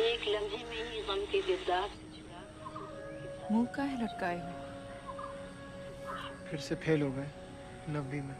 एक लम्हे में ही गम के गिरदार से छुड़ा। मुंह काहे लटकाए हो? फिर से फेल हो गए नब्बी में।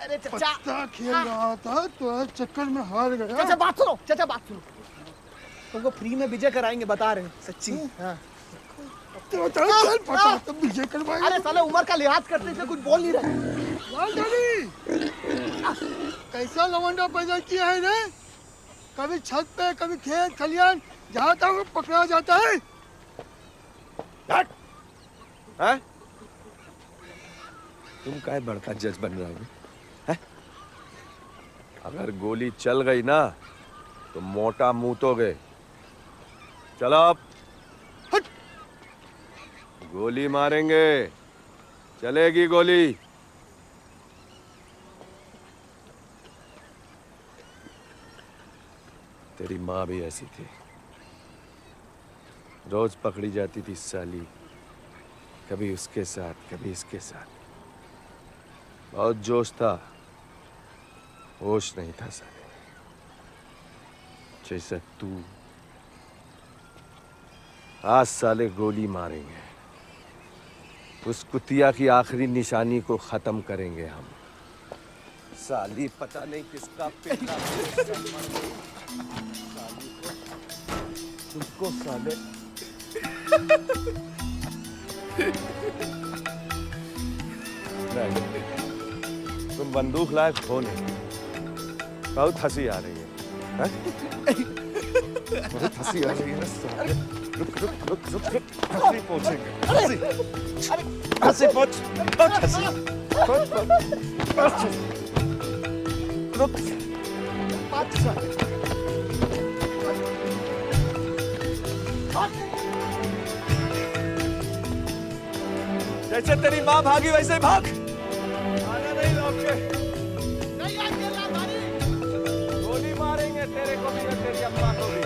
अरे चाचा, पत्ता खेल रहा था तो चक्कर में हार गया। चाचा बात सुनो, चाचा बात सुनो। तुमको फ्री में विजय कराएंगे, बता रहे हैं सच्ची। हाँ। तो चल पता तब विजय करवाएंगे। अरे साले उम्र का लिहाज करते थे, कुछ बोल नहीं रहे। कैसा लवंडा पैदा किया है ने? कभी छत पे, कभी खेत खलियान, जहाँ तक पकड़ा जाता है। हैं? तुम काहे बड़का जज बन रहे हो? हैं? अगर गोली चल गई ना तो मोटा मुंह तो गए। चलो अब गोली मारेंगे, चलेगी गोली। तेरी माँ भी ऐसी थी, रोज पकड़ी जाती थी साली, कभी उसके साथ कभी इसके साथ। बहुत जोश था, होश नहीं था साले। जैसे तू। आज साले गोली मारेंगे, उस कुतिया की आखिरी निशानी को खत्म करेंगे हम। साली पता नहीं किसका पिता तुमको साले नहीं, तुम बंदूक लायक हो नहीं। बहुत हंसी आ रही है, बहुत हंसी आ रही है ना साले। रुक रुक रुक रुक रुक, हंसी पहुंचेंगे, हंसी पहुंच, बहुत हंसी, बहुत रुक। जैसे तेरी माँ भागी वैसे भाग। आना नहीं लौट के। नहीं यार, केरला भारी। गोली मारेंगे तेरे को भी और तेरी अम्मा को भी।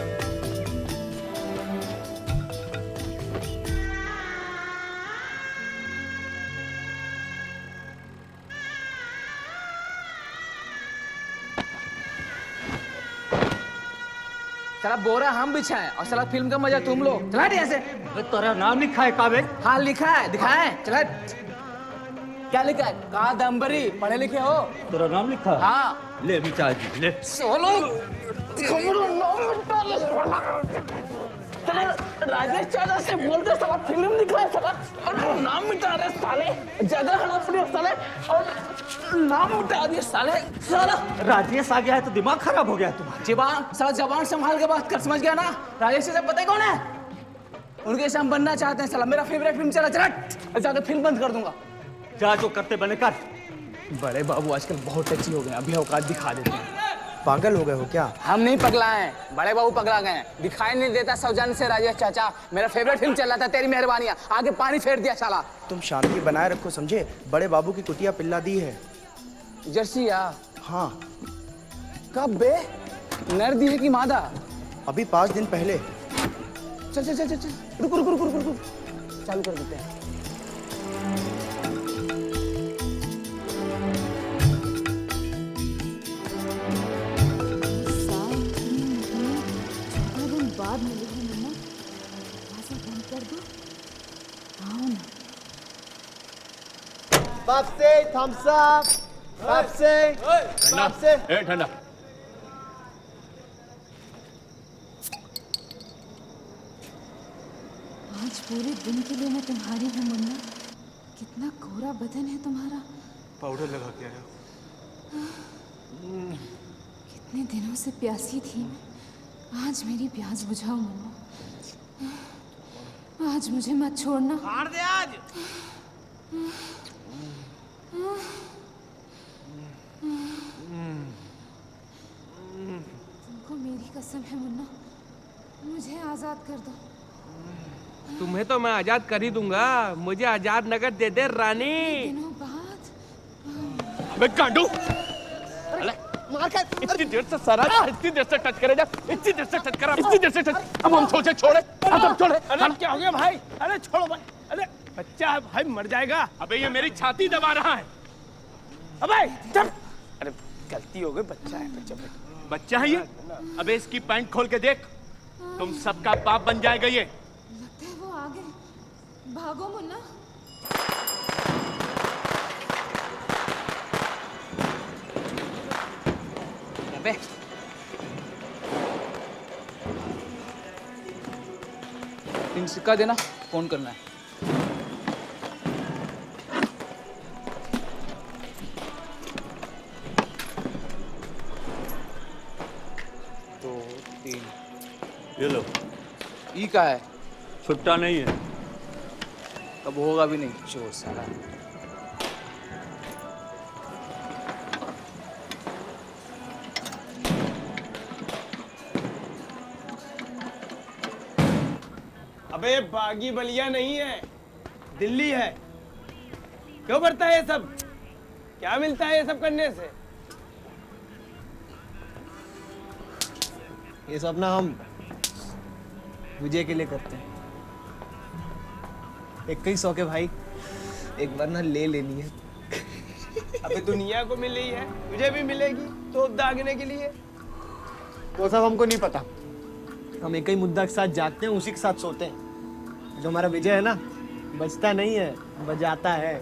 साला बोरा हम बिछाए और साला फिल्म का मजा तुम लोग। चला ऐसे। तेरा नाम लिखा है काबिल? हाँ लिखा है, दिखाए। चला। क्या लिखा है? कहा दम्बरी, पढ़े लिखे हो? तेरा नाम लिखा है? हाँ। ले मिटा जी ले। सोलो राजेश चाचा से बोलते साला फिल्म दिखा है, साला नाम मिटा रहे साले, जगह हड़प रहे साले। और नाम उठा दिया साले साला। राजेश आ गया है तो दिमाग खराब हो गया तुम्हारा। जबान संभाल के बात कर, समझ गया ना? राजेश से पता है कौन है? उनके जैसे हम बनना चाहते हैं साला। मेरा फेवरेट फिल्म चला जाकर फिल्म बंद कर दूंगा। जा जो करते बने कर। बड़े बाबू आजकल बहुत टची हो गए, अभी औकात दिखा देते हैं। पागल हो गए हो क्या? हम नहीं पगला हैं, बड़े बाबू पगला गए हैं। दिखाई नहीं देता सौजन्य से राजेश चाचा। मेरा फेवरेट फिल्म चल रहा था, तेरी मेहरबानी आगे पानी फेर दिया साला। तुम शांति बनाए रखो, समझे? बड़े बाबू की कुटिया पिल्ला दी है। जर्सी या? हाँ। कब बे? नर दी है कि मादा? अभी 5 दिन पहले। चल चल चल चल, रुक रुक रुक रुक रुक, चालू कर देते हैं। बाद मिलेगी मम्मा, दरवाजा बंद कर दो। आओ ना। बाप से थम्स अप, बाप से, बाप से। ए ठंडा। आज पूरे दिन के लिए मैं तुम्हारी हूँ मम्मा। कितना कोरा बदन है तुम्हारा। पाउडर लगा के आया। कितने दिनों से प्यासी थी मैं, आज मेरी प्यास बुझाओ मम्मा। आज मुझे मत छोड़ना। मार दे आज। तुमको मेरी कसम है मुन्ना, मुझे आजाद कर दो। तुम्हें तो मैं आजाद कर ही दूंगा। मुझे आजाद नगर दे दे रानी। दिनों बाद अबे गांडू, मार कर। इतनी देर से सारा, इतनी देर से टच करे जा, इतनी देर से टच करा, इतनी देर से टच। अब हम सोचे छोड़े, अब हम छोड़े। अरे क्या हो गया भाई? अरे छोड़ो भाई। अरे बच्चा है भाई, मर जाएगा। अबे ये मेरी छाती दबा रहा है। अबे चल। अरे गलती हो गई, बच्चा है, बच्चा बच्चा है ये? अबे इसकी पैंट खोल के देख, तुम सबका बाप बन जाएगा ये। लगता है वो आ गए। भागो मुन्ना। अबे पिन सिक्का देना, फोन करना है। ये लो। ई का है? छुट्टा नहीं है। कब होगा भी नहीं चोर साला। अबे बागी बलिया नहीं है, दिल्ली है। क्यों करता है ये सब? क्या मिलता है ये सब करने से? ये सब ना हम विजय के लिए करते हैं। 2100 के भाई, एक बार ना ले लेनी है। अबे दुनिया को मिली है, तुझे भी मिलेगी तो दागने के लिए। वो सब हमको नहीं पता। हम एक ही मुद्दा के साथ जागते हैं, उसी के साथ सोते हैं। जो हमारा विजय है ना, बचता नहीं है, बजाता है।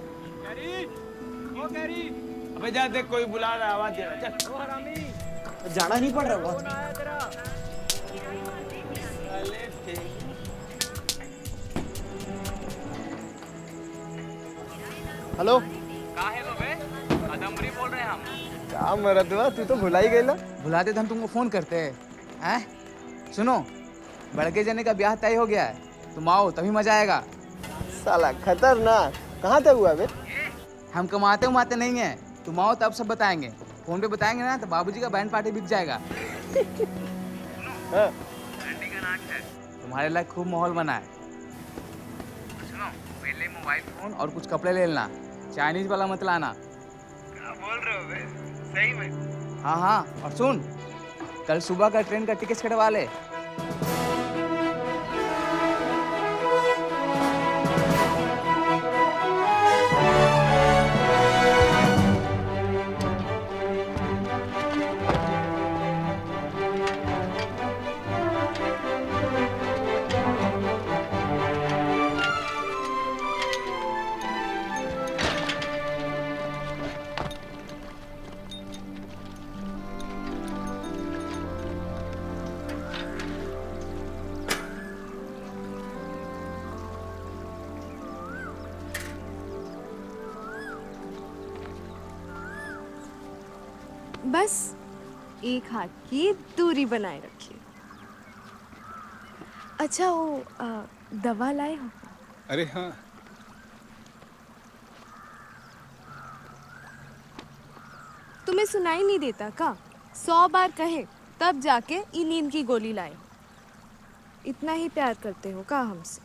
अबे जा देख, कोई बुला रहा है, आवाज दे रहा है। चल। ओ हरामी, जाना नहीं पड़ रहा बहुत। हेलो, कादम्बरी बोल रहे हैं हम। क्या मरद हुआ? तू तो भुला ही गई। बुलाते थे हम तुमको फोन करते हैं। सुनो, बड़के जने का ब्याह तय हो गया है, तुम आओ तभी मजा आएगा। साला खतरनाक। कहाँ तक हुआ बे? हम कमाते उमाते नहीं हैं, तुम आओ तब सब बताएंगे। फोन पे बताएंगे ना तो बाबूजी का बैंड पार्टी बिक जाएगा। हाँ। तुम्हारे लायक खूब माहौल बना है। सुनो, पहले मोबाइल फोन और कुछ कपड़े ले लेना, चाइनीज वाला मत लाना। क्या बोल रहे हो बे? सही में? हाँ हाँ, और सुन, कल सुबह का ट्रेन का टिकट कटवा ले। बस एक हाथ की दूरी बनाए रखिए। अच्छा वो दवा लाए हो? अरे हाँ, तुम्हें सुनाई नहीं देता का? 100 बार कहे तब जाके ई नींद की गोली लाए। इतना ही प्यार करते हो का हमसे?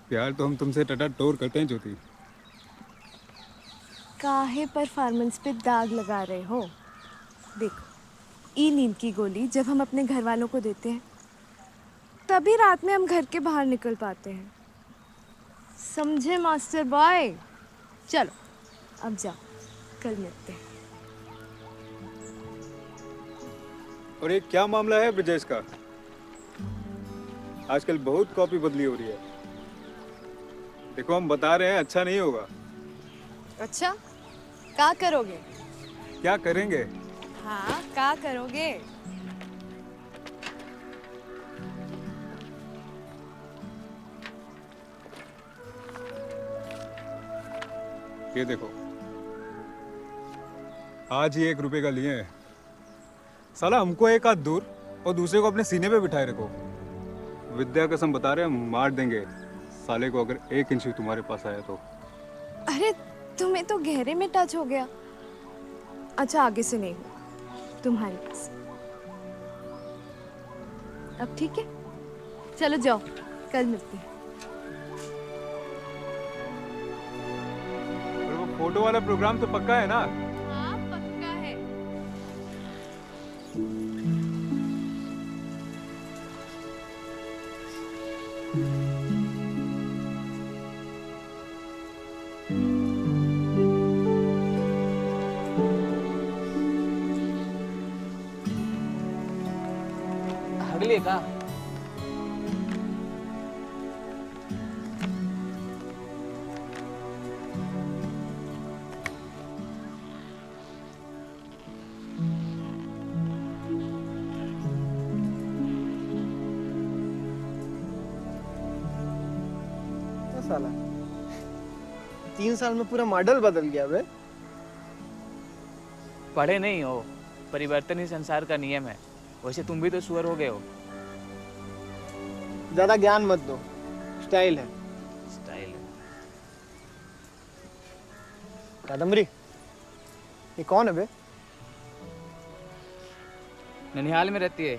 प्यार तो हम तुमसे टटाटोर करते हैं ज्योति। काहे परफॉर्मेंस पे दाग लगा रहे हो? देखो, ई नींद की गोली जब हम अपने घर वालों को देते हैं तभी रात में हम घर के बाहर निकल पाते हैं। समझे मास्टर बॉय? चलो अब जाओ, कल मिलते हैं। और ये क्या मामला है ब्रजेश का? आजकल बहुत कॉपी बदली हो रही है। देखो हम बता रहे हैं, अच्छा नहीं होगा। अच्छा, क्या करोगे? क्या करेंगे? हाँ, क्या करोगे? ये देखो, आज ही 1 रुपए का लिए हैं। साला हमको एक हाथ दूर और दूसरे को अपने सीने पे बिठाए रखो। विद्या कसम बता रहे हैं, मार देंगे साले को अगर 1 इंच भी तुम्हारे पास आया तो। अरे तुम्हें तो गहरे में टच हो गया। अच्छा आगे से नहीं हुआ तुम्हारे पास। अब ठीक है, चलो जाओ, कल मिलते हैं। और वो फोटो वाला प्रोग्राम तो पक्का है ना? हाँ पक्का है। अगले का साला 3 साल में पूरा मॉडल बदल गया बे। पढ़े नहीं हो, परिवर्तन ही संसार का नियम है। वैसे तुम भी तो सुअर हो गए हो। ज्यादा ज्ञान मत दो, स्टाइल है। स्टाइल है। कादम्बरी, ये कौन है बे? ननिहाल में रहती है,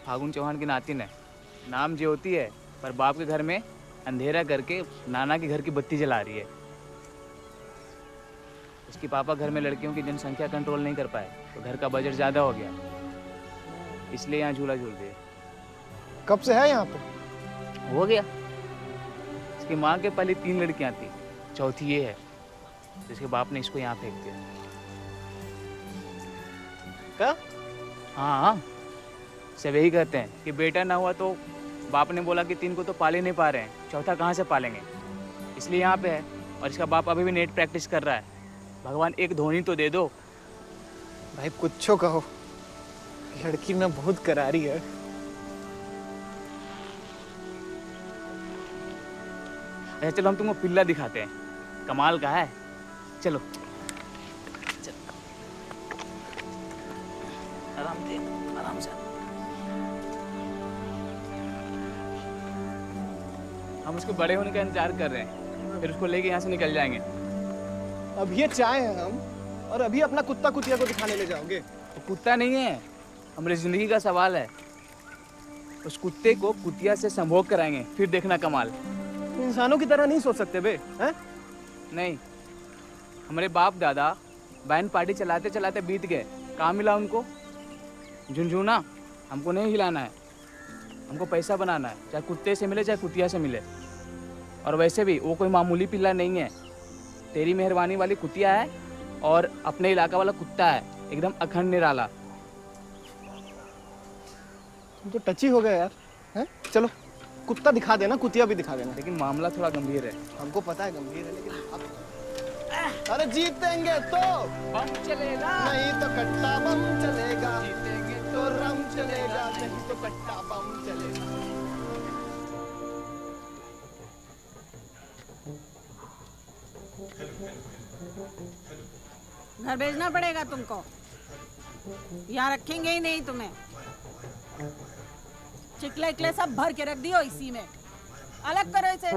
फागुन चौहान की नातिन है। नाम ज्योति है, पर बाप के घर में अंधेरा करके नाना के घर की बत्ती जला रही है। उसके पापा घर में लड़कियों की जनसंख्या कंट्रोल नहीं कर पाए तो घर का बजट ज़्यादा हो गया, इसलिए यहाँ झूला झूल दिए। कब से है यहाँ पे? हो गया। इसकी माँ के पहले 3 लड़कियाँ थी, चौथी ये है, जिसके बाप ने इसको यहाँ फेंक दिया। क्या? हाँ, सब यही कहते हैं कि बेटा ना हुआ तो बाप ने बोला कि 3 को तो पाले नहीं पा रहे हैं, चौथा कहाँ से पालेंगे, इसलिए यहाँ पे है। और इसका बाप अभी भी नेट प्रैक्टिस कर रहा है। भगवान एक धोनी तो दे दो। भाई कुछ कहो, लड़की ना बहुत करारी है। अच्छा चलो हम तुमको पिल्ला दिखाते हैं, कमाल का है। चलो आराम से, आराम से। हम उसके बड़े होने का इंतजार कर रहे हैं, फिर उसको लेके यहाँ से निकल जाएंगे। अब ये चाय है हम, और अभी अपना कुत्ता कुतिया को दिखाने ले जाओगे? तो कुत्ता नहीं है, हमारी जिंदगी का सवाल है। उस कुत्ते को कुतिया से संभोग कराएंगे, फिर देखना कमाल। इंसानों की तरह नहीं सोच सकते बे, हैं? नहीं, हमारे बाप दादा बैंड पार्टी चलाते चलाते बीत गए, कहाँ मिला उनको? झुनझुना हमको नहीं हिलाना है, हमको पैसा बनाना है, चाहे कुत्ते से मिले चाहे कुतिया से मिले। और वैसे भी वो कोई मामूली पिल्ला नहीं है, तेरी मेहरबानी वाली कुतिया है और अपने इलाका वाला कुत्ता है, एकदम अखंड निराला। तुम तो टची हो गए यार, हैं? चलो कुत्ता दिखा देना, कुतिया भी दिखा देना। लेकिन मामला थोड़ा गंभीर है। हमको पता है गंभीर है, लेकिन अब अरे जीतेंगे तो बम चलेगा, नहीं तो कट्टा बम चलेगा। जीतेंगे तो रम चलेगा, नहीं तो कट्टा बम चलेगा। घर भेजना पड़ेगा तुमको, यहाँ रखेंगे ही नहीं तुम्हें। चिकले इकले सब भर के रख दियो इसी में, अलग करो इसे।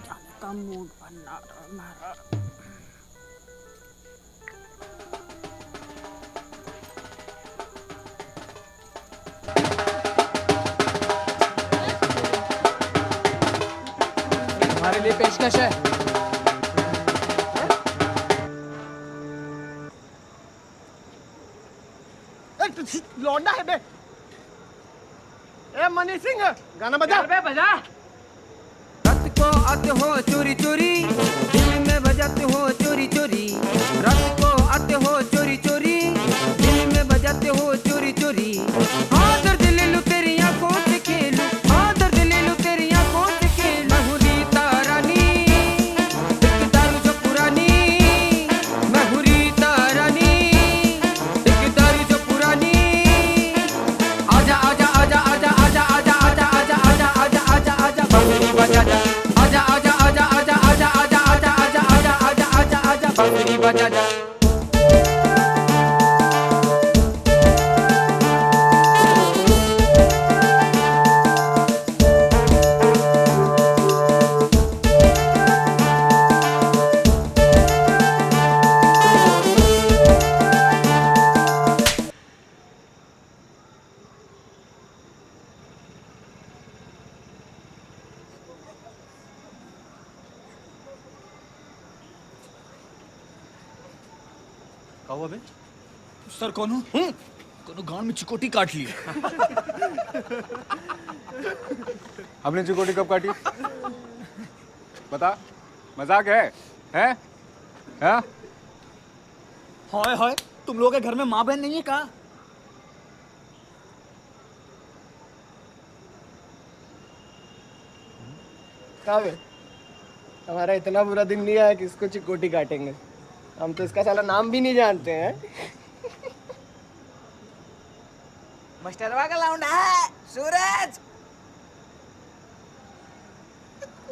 जाने का मूड बना रहा हमारा। तुम्हारे लिए पेशकश है। लौंडा है बे। ए मनी सिंह, गाना बजा बे, बजा। रात को आते हो चोरी चोरी, दिल में बजाते हो चोरी चोरी। रात को आते हो चोरी चोरी, दिल में बजाते हो चोरी चोरी। हाँ दर्द ले लो तेरी आंखों से खेलूं, हाँ दर्द ले लो तेरी आंखों से खेलूं। मैं हूँ रीता रानी, एक दारू जो पुरानी। मैं हूँ रीता रानी, एक दारू जो पुरानी। आजा आजा आजा आजा आजा आजा आजा आजा आजा आजा आजा आजा बांसुरी बजा जा। आजा आजा आजा आजा आजा आजा आजा आजा आजा आजा आजा आजा बांसुरी बजा जा। क्या हुआ बे? सर कौन हूँ? कोनो गांव में चिकोटी काट ली। हमने चिकोटी कब काटी? बता, मजाक है? हैं? हाँ? हाय हाय, तुम लोगों के घर में माँ बहन नहीं है क्या? कहाँ बे? हमारा इतना बुरा दिन नहीं आया कि इसको चिकोटी काटेंगे। हम तो इसका साला नाम भी नहीं जानते हैं। मास्टरवा का लौंडा है सूरज।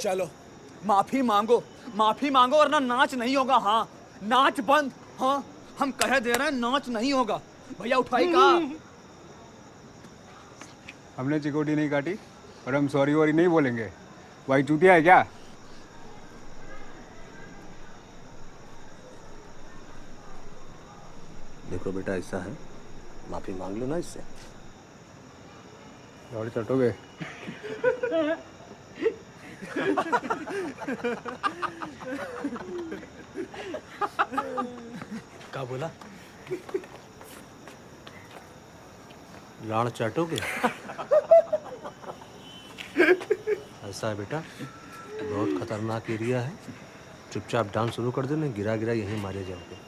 चलो माफी मांगो वरना नाच नहीं होगा। हाँ नाच बंद। हाँ हम कह दे रहे हैं नाच नहीं होगा। भैया उठाई का। हमने चिकोटी नहीं काटी और हम सॉरी वॉरी नहीं बोलेंगे। भाई चूतिया है क्या? देखो बेटा, ऐसा है, माफी मांग लो ना इससे। और चटोगे? क्या बोला? लाड़ चाटोगे? ऐसा है बेटा, बहुत खतरनाक एरिया है। चुपचाप डांस शुरू कर देना, गिरा गिरा यहीं मारे जाओगे।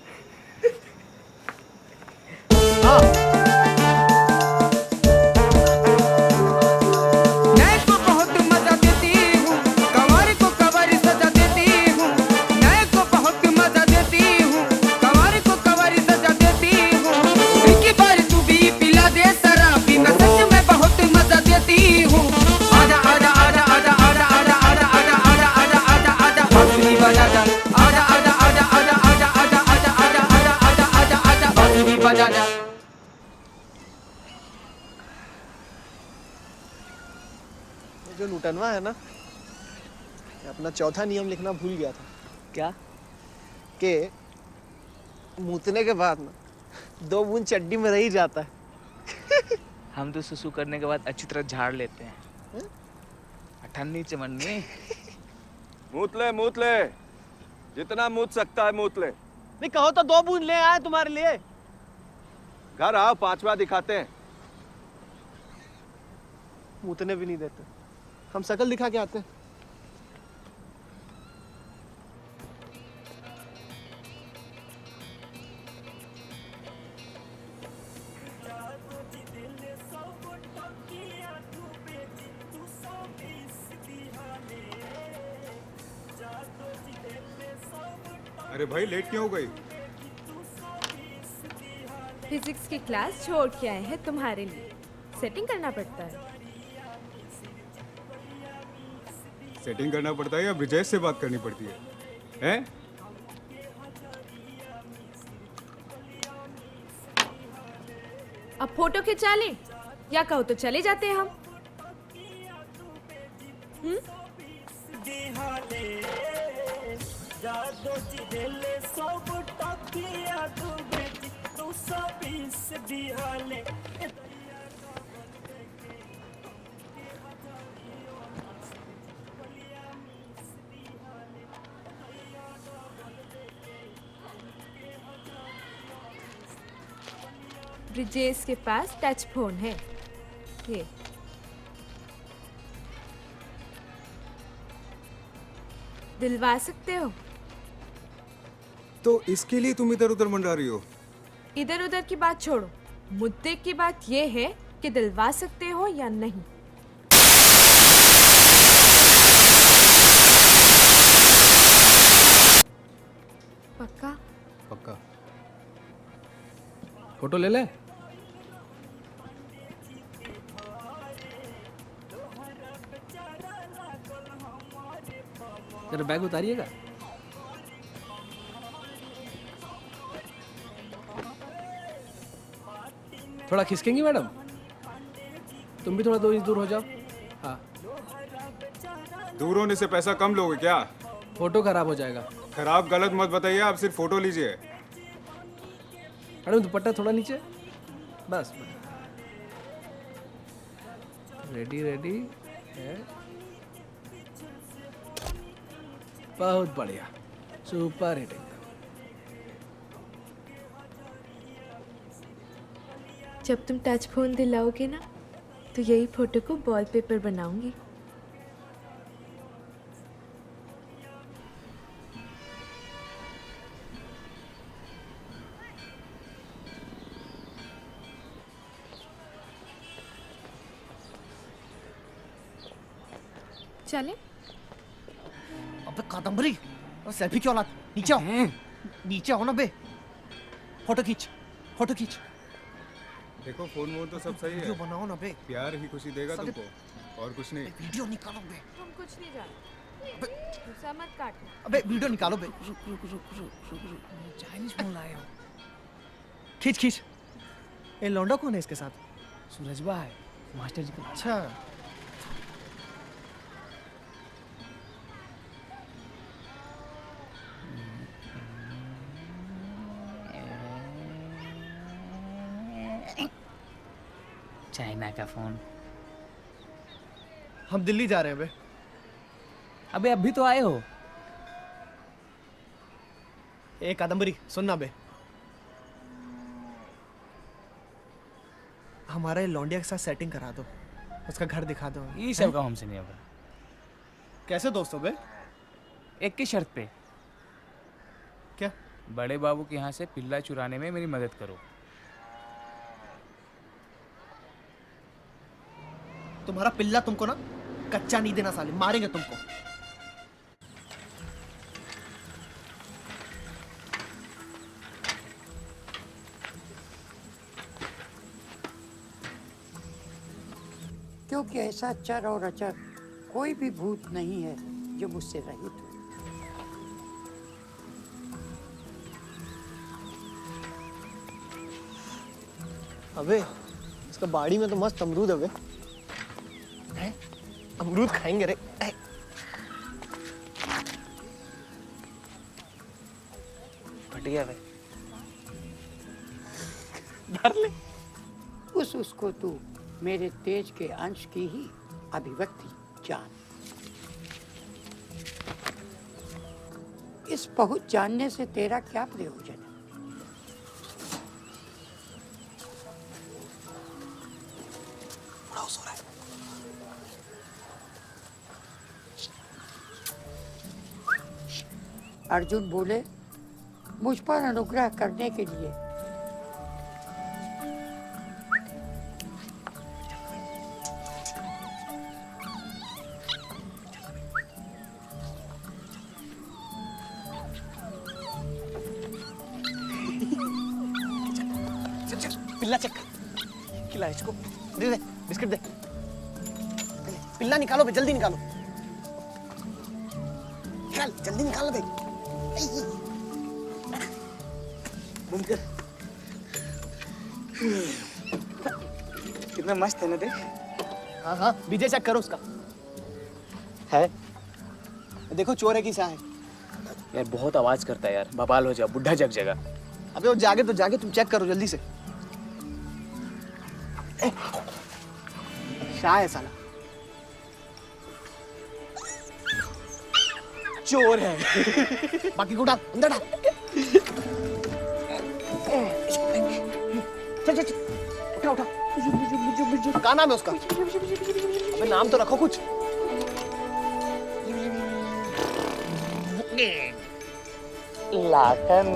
जो लुटनवा है ना, अपना चौथा नियम लिखना भूल गया था। क्या? कि मूतने के बाद ना 2 बूंद चड्डी में रह ही जाता है। हम तो सुसु करने के बाद अच्छी तरह झाड़ लेते हैं। ठन्नी चमन्नी। मूत ले, जितना मूत सकता है मूत ले। नहीं कहो तो 2 बूंद ले आए तुम्हारे लिए। घर आओ, 5वां दिखाते हैं। मूतने भी नहीं देते, हम शकल दिखा के आते हैं। अरे भाई लेट क्यों हो गई? फिजिक्स की क्लास छोड़ के आए हैं तुम्हारे लिए। सेटिंग करना पड़ता है। सेटिंग करना पड़ता है या ब्रिजेश से बात करनी पड़ती है? हैं? अब फोटो खिंचा लें या कहो तो चले जाते हैं हम। ब्रिजेश के पास टच फोन है, ये दिलवा सकते हो? तो इसके लिए तुम इधर उधर मंडरा रही हो? इधर उधर की बात छोड़ो, मुद्दे की बात ये है कि दिलवा सकते हो या नहीं। पक्का? पक्का। फोटो ले ले। तेरा बैग उतारिएगा। थोड़ा खिसकेंगी मैडम? तुम भी थोड़ा 2 इंच दूर हो जाओ। हाँ। दूर होने से पैसा कम लोगे क्या? फोटो खराब हो जाएगा। खराब गलत मत बताइए, आप सिर्फ फोटो लीजिए। मैडम दुपट्टा थोड़ा नीचे, बस। रेडी रेडी है। बहुत बढ़िया, सुपर हिट एकदम। जब तुम टच फोन दिलाओगे ना तो यही फोटो को वॉलपेपर बनाऊंगी। चले? अबे कादम्बरी, और सेल्फी क्यों ला? नीचे आओ, नीचे आओ ना बे। फोटो खींच, फोटो खींच। देखो फोन वोन तो सब सही है। वीडियो बनाओ ना बे। प्यार ही खुशी देगा तुमको, और कुछ नहीं। वीडियो निकालो बे। हम कुछ नहीं जानते, गुस्सा मत काटना। अबे वीडियो निकालो बे। चाइनीज फोन लाए हो। खींच खींच। ये लौंडा कौन है इसके साथ? सूरज भाई, मास्टर जी का। अच्छा। चाइना का फोन। हम दिल्ली जा रहे हैं बे। अबे अभी तो आए हो। ए कादम्बरी सुनना बे, हमारे लौंडिया के साथ सेटिंग करा दो, उसका घर दिखा दो। ये सब का हमसे नहीं होगा। कैसे दोस्त हो बे? एक की शर्त पे। क्या? बड़े बाबू के यहाँ से पिल्ला चुराने में मेरी मदद करो। तुम्हारा पिल्ला तुमको ना कच्चा नहीं देना साले, मारेंगे तुमको। क्योंकि ऐसा चर और अचर कोई भी भूत नहीं है जो मुझसे रहित हो। अबे इसका बाड़ी में तो मस्त अमरूद है बे। अमरूद खाएंगे रे। बढ़िया बे। उसको तू मेरे तेज के अंश की ही अभिव्यक्ति जान। इस बहुत जानने से तेरा क्या प्रयोजन है? अर्जुन बोले, मुझ पर अनुग्रह करने के लिए पिल्ला चक, खिला इसको। दे दे बिस्किट दे। पिल्ला निकालो बे, जल्दी निकालो। निकाल, जल्दी निकाल दे। मुमकिन कितना मस्त है ना देख। हाँ हाँ, विजय चेक करो उसका। है देखो चोर है कि सा है। यार बहुत आवाज करता है यार, बवाल हो जा, बुढ़ा जग जाएगा। अबे वो जागे तो जागे, तुम चेक करो जल्दी से। शाह है साला, चोर है। बाकी को डाल, अंदर डाल। चल चल चल, उठा उठा। क्या नाम है उसका? अबे नाम तो रखो कुछ। लाखन।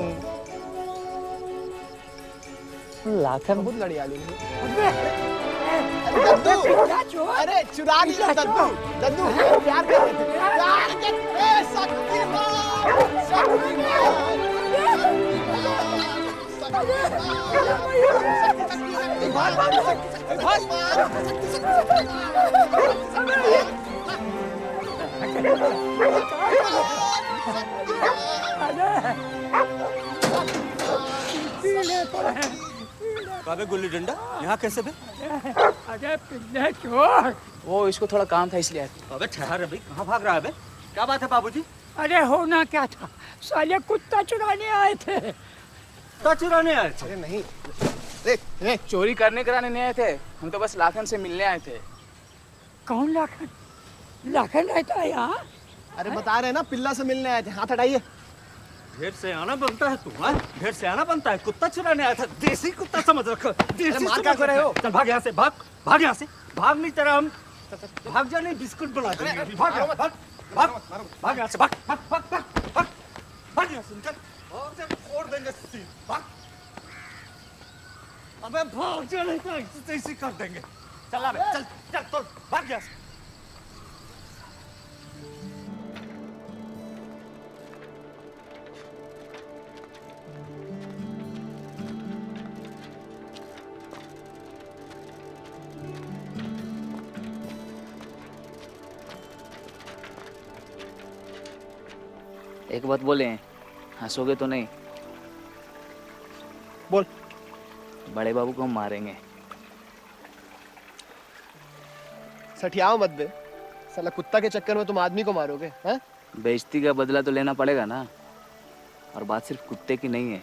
लाखन बहुत लड़ियाली है। दद्दू, अरे चुरा लिया दद्दू। दद्दू प्यार कर रहे थे, प्यार कर। काबे गुल्ली डंडा यहाँ कैसे बे? अरे पिल्ले चोर। वो इसको थोड़ा काम था इसलिए। अबे ठहर भाई, कहाँ भाग रहा है बे? क्या बात है बाबूजी? अरे होना क्या था, साले कुत्ता चुराने आए थे। कुत्ता चुराने आए थे? अरे नहीं, देख चोरी करने कराने नहीं आए थे, हम तो बस लाखन से मिलने आए थे। कौन लाखन? लाखन रहता है यहाँ? अरे बता रहे हैं ना, पिल्ला से मिलने आए थे। हाथ हटाइए। ढेर से आना बनता है तू, हाँ? ढेर से आना बनता है। कुत्ता चुराने आया था, देसी कुत्ता समझ रखो। देसी मार क्या कर रहे हो? चल भाग यहाँ से, भाग भाग यहाँ से। भाग नहीं तेरा हम भाग जा, नहीं बिस्कुट बना देंगे। भाग यहाँ, भाग भाग भाग यहाँ से, भाग भाग भाग भाग भाग भाग यहाँ से, चल भाग जा, फोड़ देंगे सीन, भाग। अबे भाग जा, नहीं तो ऐसे कर देंगे। चल अबे चल चल, तो भाग यहाँ से। एक बात बोले, हंसोगे तो नहीं? बोल। बड़े बाबू को हम मारेंगे। सठियाओ मत बे, साला कुत्ता के चक्कर में तुम आदमी को मारोगे, हैं? बेइज्जती का बदला तो लेना पड़ेगा ना। और बात सिर्फ कुत्ते की नहीं है।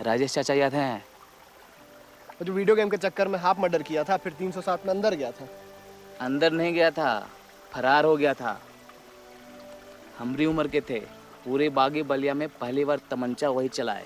राजेश चाचा याद है? वो जो वीडियो गेम के चक्कर में हाफ मर्डर किया था, फिर 307 में अंदर गया था। अंदर नहीं गया था, फरार हो गया था। हमारी उम्र के थे, पूरे बागी बलिया में पहली बार तमंचा वही चलाए।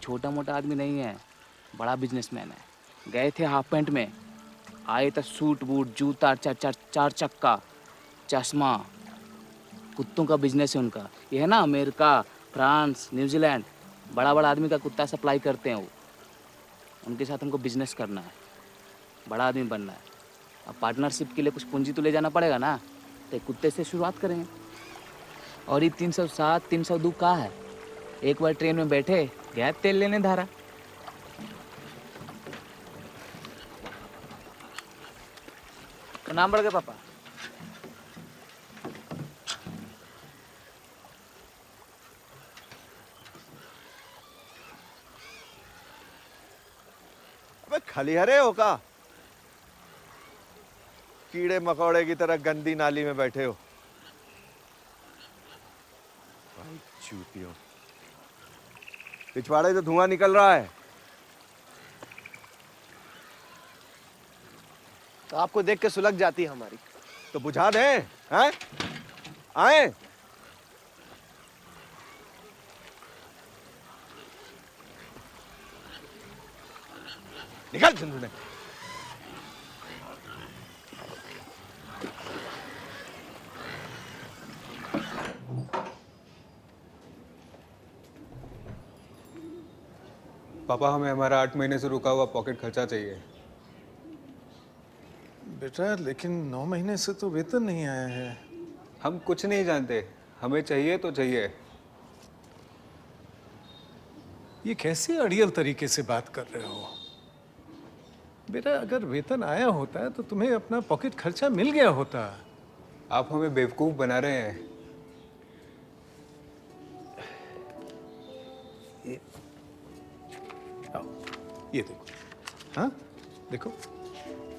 छोटा मोटा आदमी नहीं है, बड़ा बिजनेसमैन है। गए थे हाफ पैंट में, आए तो सूट बूट, जूता, चार चक्का, चश्मा। कुत्तों का बिजनेस है उनका। ये है ना अमेरिका, फ्रांस, न्यूजीलैंड, बड़ा बड़ा आदमी का कुत्ता सप्लाई करते हैं वो। उनके साथ हमको बिजनेस करना है, बड़ा आदमी बनना है। अब पार्टनरशिप के लिए कुछ पूंजी तो ले जाना पड़ेगा ना, तो कुत्ते से शुरुआत करेंगे। और ये 307, 302 का है। एक बार ट्रेन में बैठे, गया तेल लेने धारा। तो नाम बढ़ गया पापा। अबे खलिहरे हो का? कीड़े मकोड़े की तरह गंदी नाली में बैठे हो। भाई चूतियों, पिछवाड़े से धुआं निकल रहा है। तो आपको देख के सुलग जाती है हमारी। तो बुझा दे, हैं? आए। निकल झुंझुने। पापा, हमें हमारा 8 महीने से रुका हुआ पॉकेट खर्चा चाहिए। बेटा लेकिन 9 महीने से तो वेतन नहीं आया है। हम कुछ नहीं जानते, हमें चाहिए तो चाहिए। ये कैसे अड़ियल तरीके से बात कर रहे हो? बेटा अगर वेतन आया होता है तो तुम्हें अपना पॉकेट खर्चा मिल गया होता। आप हमें बेवकूफ बना रहे हैं। ये देखो, हाँ देखो,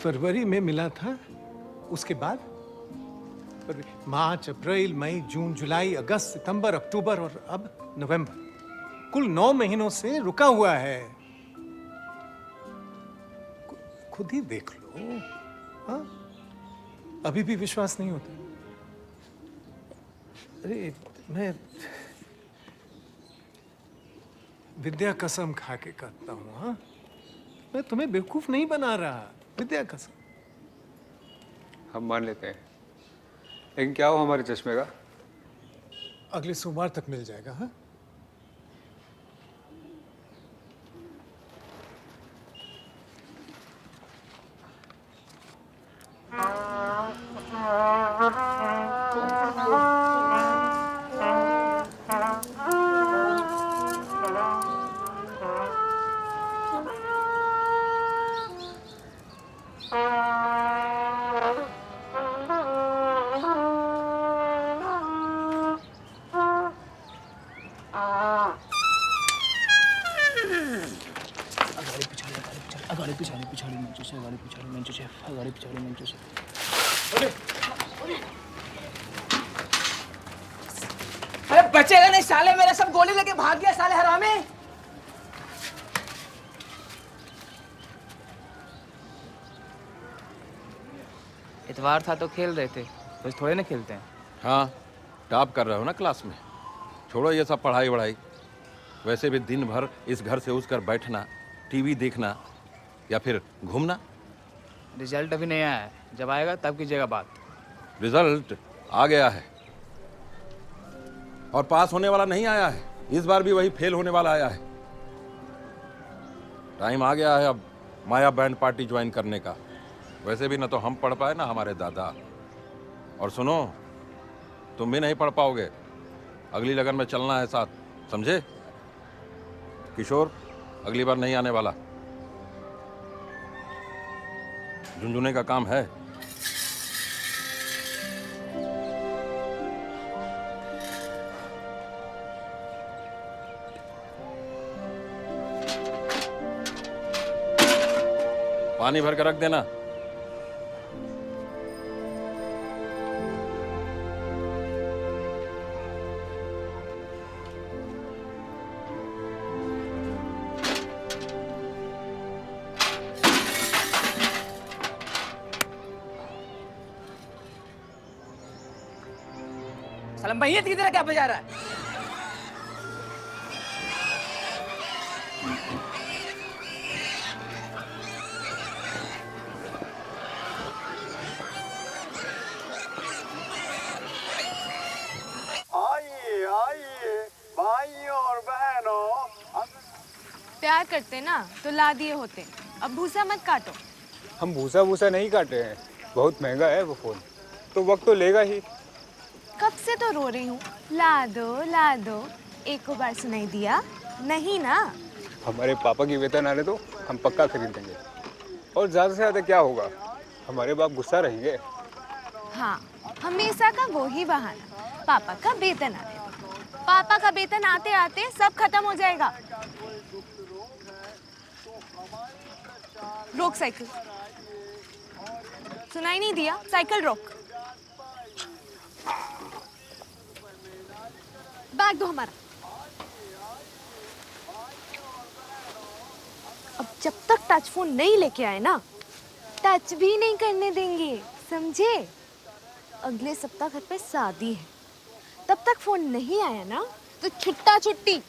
फरवरी में मिला था, उसके बाद मार्च, अप्रैल, मई, जून, जुलाई, अगस्त, सितंबर, अक्टूबर और अब नवंबर। कुल 9 महीनों से रुका हुआ है। खुद ही देख लो। हाँ, अभी भी विश्वास नहीं होता? अरे मैं विद्या कसम खा के कहता हूँ, हाँ, मैं तुम्हें बेवकूफ नहीं बना रहा, विद्या कसम। हम मान लेते हैं, लेकिन क्या हो हमारे चश्मे का? अगले सोमवार तक मिल जाएगा। हाँ, अरे बचेगा नहीं साले, मेरे सब गोली लेके भाग गया साले हरामी। इतवार था तो खेल रहे थे, बस थोड़े ना खेलते हैं। हाँ, टॉप कर रहे हो ना क्लास में। छोड़ो ये सब पढ़ाई वढ़ाई। वैसे भी दिन भर इस घर से उस घर बैठना, टीवी देखना या फिर घूमना। रिजल्ट अभी नहीं आया है, जब आएगा तब कीजिएगा बात। रिजल्ट आ गया है और पास होने वाला नहीं आया है। इस बार भी वही फेल होने वाला आया है। टाइम आ गया है अब माया बैंड पार्टी ज्वाइन करने का। वैसे भी ना तो हम पढ़ पाए ना हमारे दादा। और सुनो, तुम भी नहीं पढ़ पाओगे। अगली लगन में चलना है साथ, समझे? किशोर अगली बार नहीं आने वाला। झुंझुने का काम है। पानी भर के रख देना। सलम भैया की तरह क्या बजा रहा है? आइए आइए भाइयों और बहनों। प्यार करते ना तो ला दिए होते। अब भूसा मत काटो। हम भूसा भूसा नहीं काटे हैं, बहुत महंगा है वो फोन, तो वक्त तो लेगा ही। कब से तो रो रही हूँ, ला दो। एक को बार सुनाई दिया नहीं ना? हमारे पापा की वेतन आने तो हम पक्का खरीद देंगे। और ज़्यादा से ज़्यादा क्या होगा, हमारे बाप गुस्सा रहेंगे। हाँ, हमेशा का वो ही बहाना, पापा का वेतन आने। पापा का वेतन आते आते सब खत्म हो जाएगा। रोक साइकिल। सुनाई नहीं दिया? साइकिल रोक। बैग दो हमारा। अब जब तक टच फोन नहीं लेके आए ना, टच भी नहीं करने देंगे, समझे? अगले सप्ताह घर पे शादी है, तब तक फोन नहीं आया ना तो छुट्टा छुट्टी।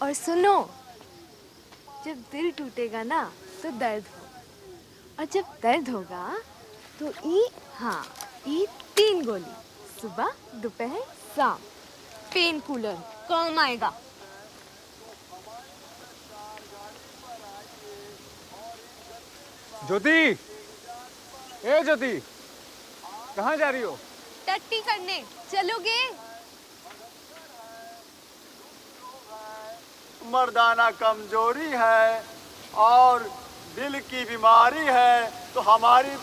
और सुनो, जब दिल टूटेगा ना तो दर्द हो, और जब दर्द होगा तो ई 3 गोली, सुबह दोपहर शाम। पेन कूलर काम आएगा। ज्योति, ए ज्योति, कहाँ जा रही हो? टट्टी करने चलोगे? मर्दाना कमजोरी है और दिल की बीमारी है तो हमारी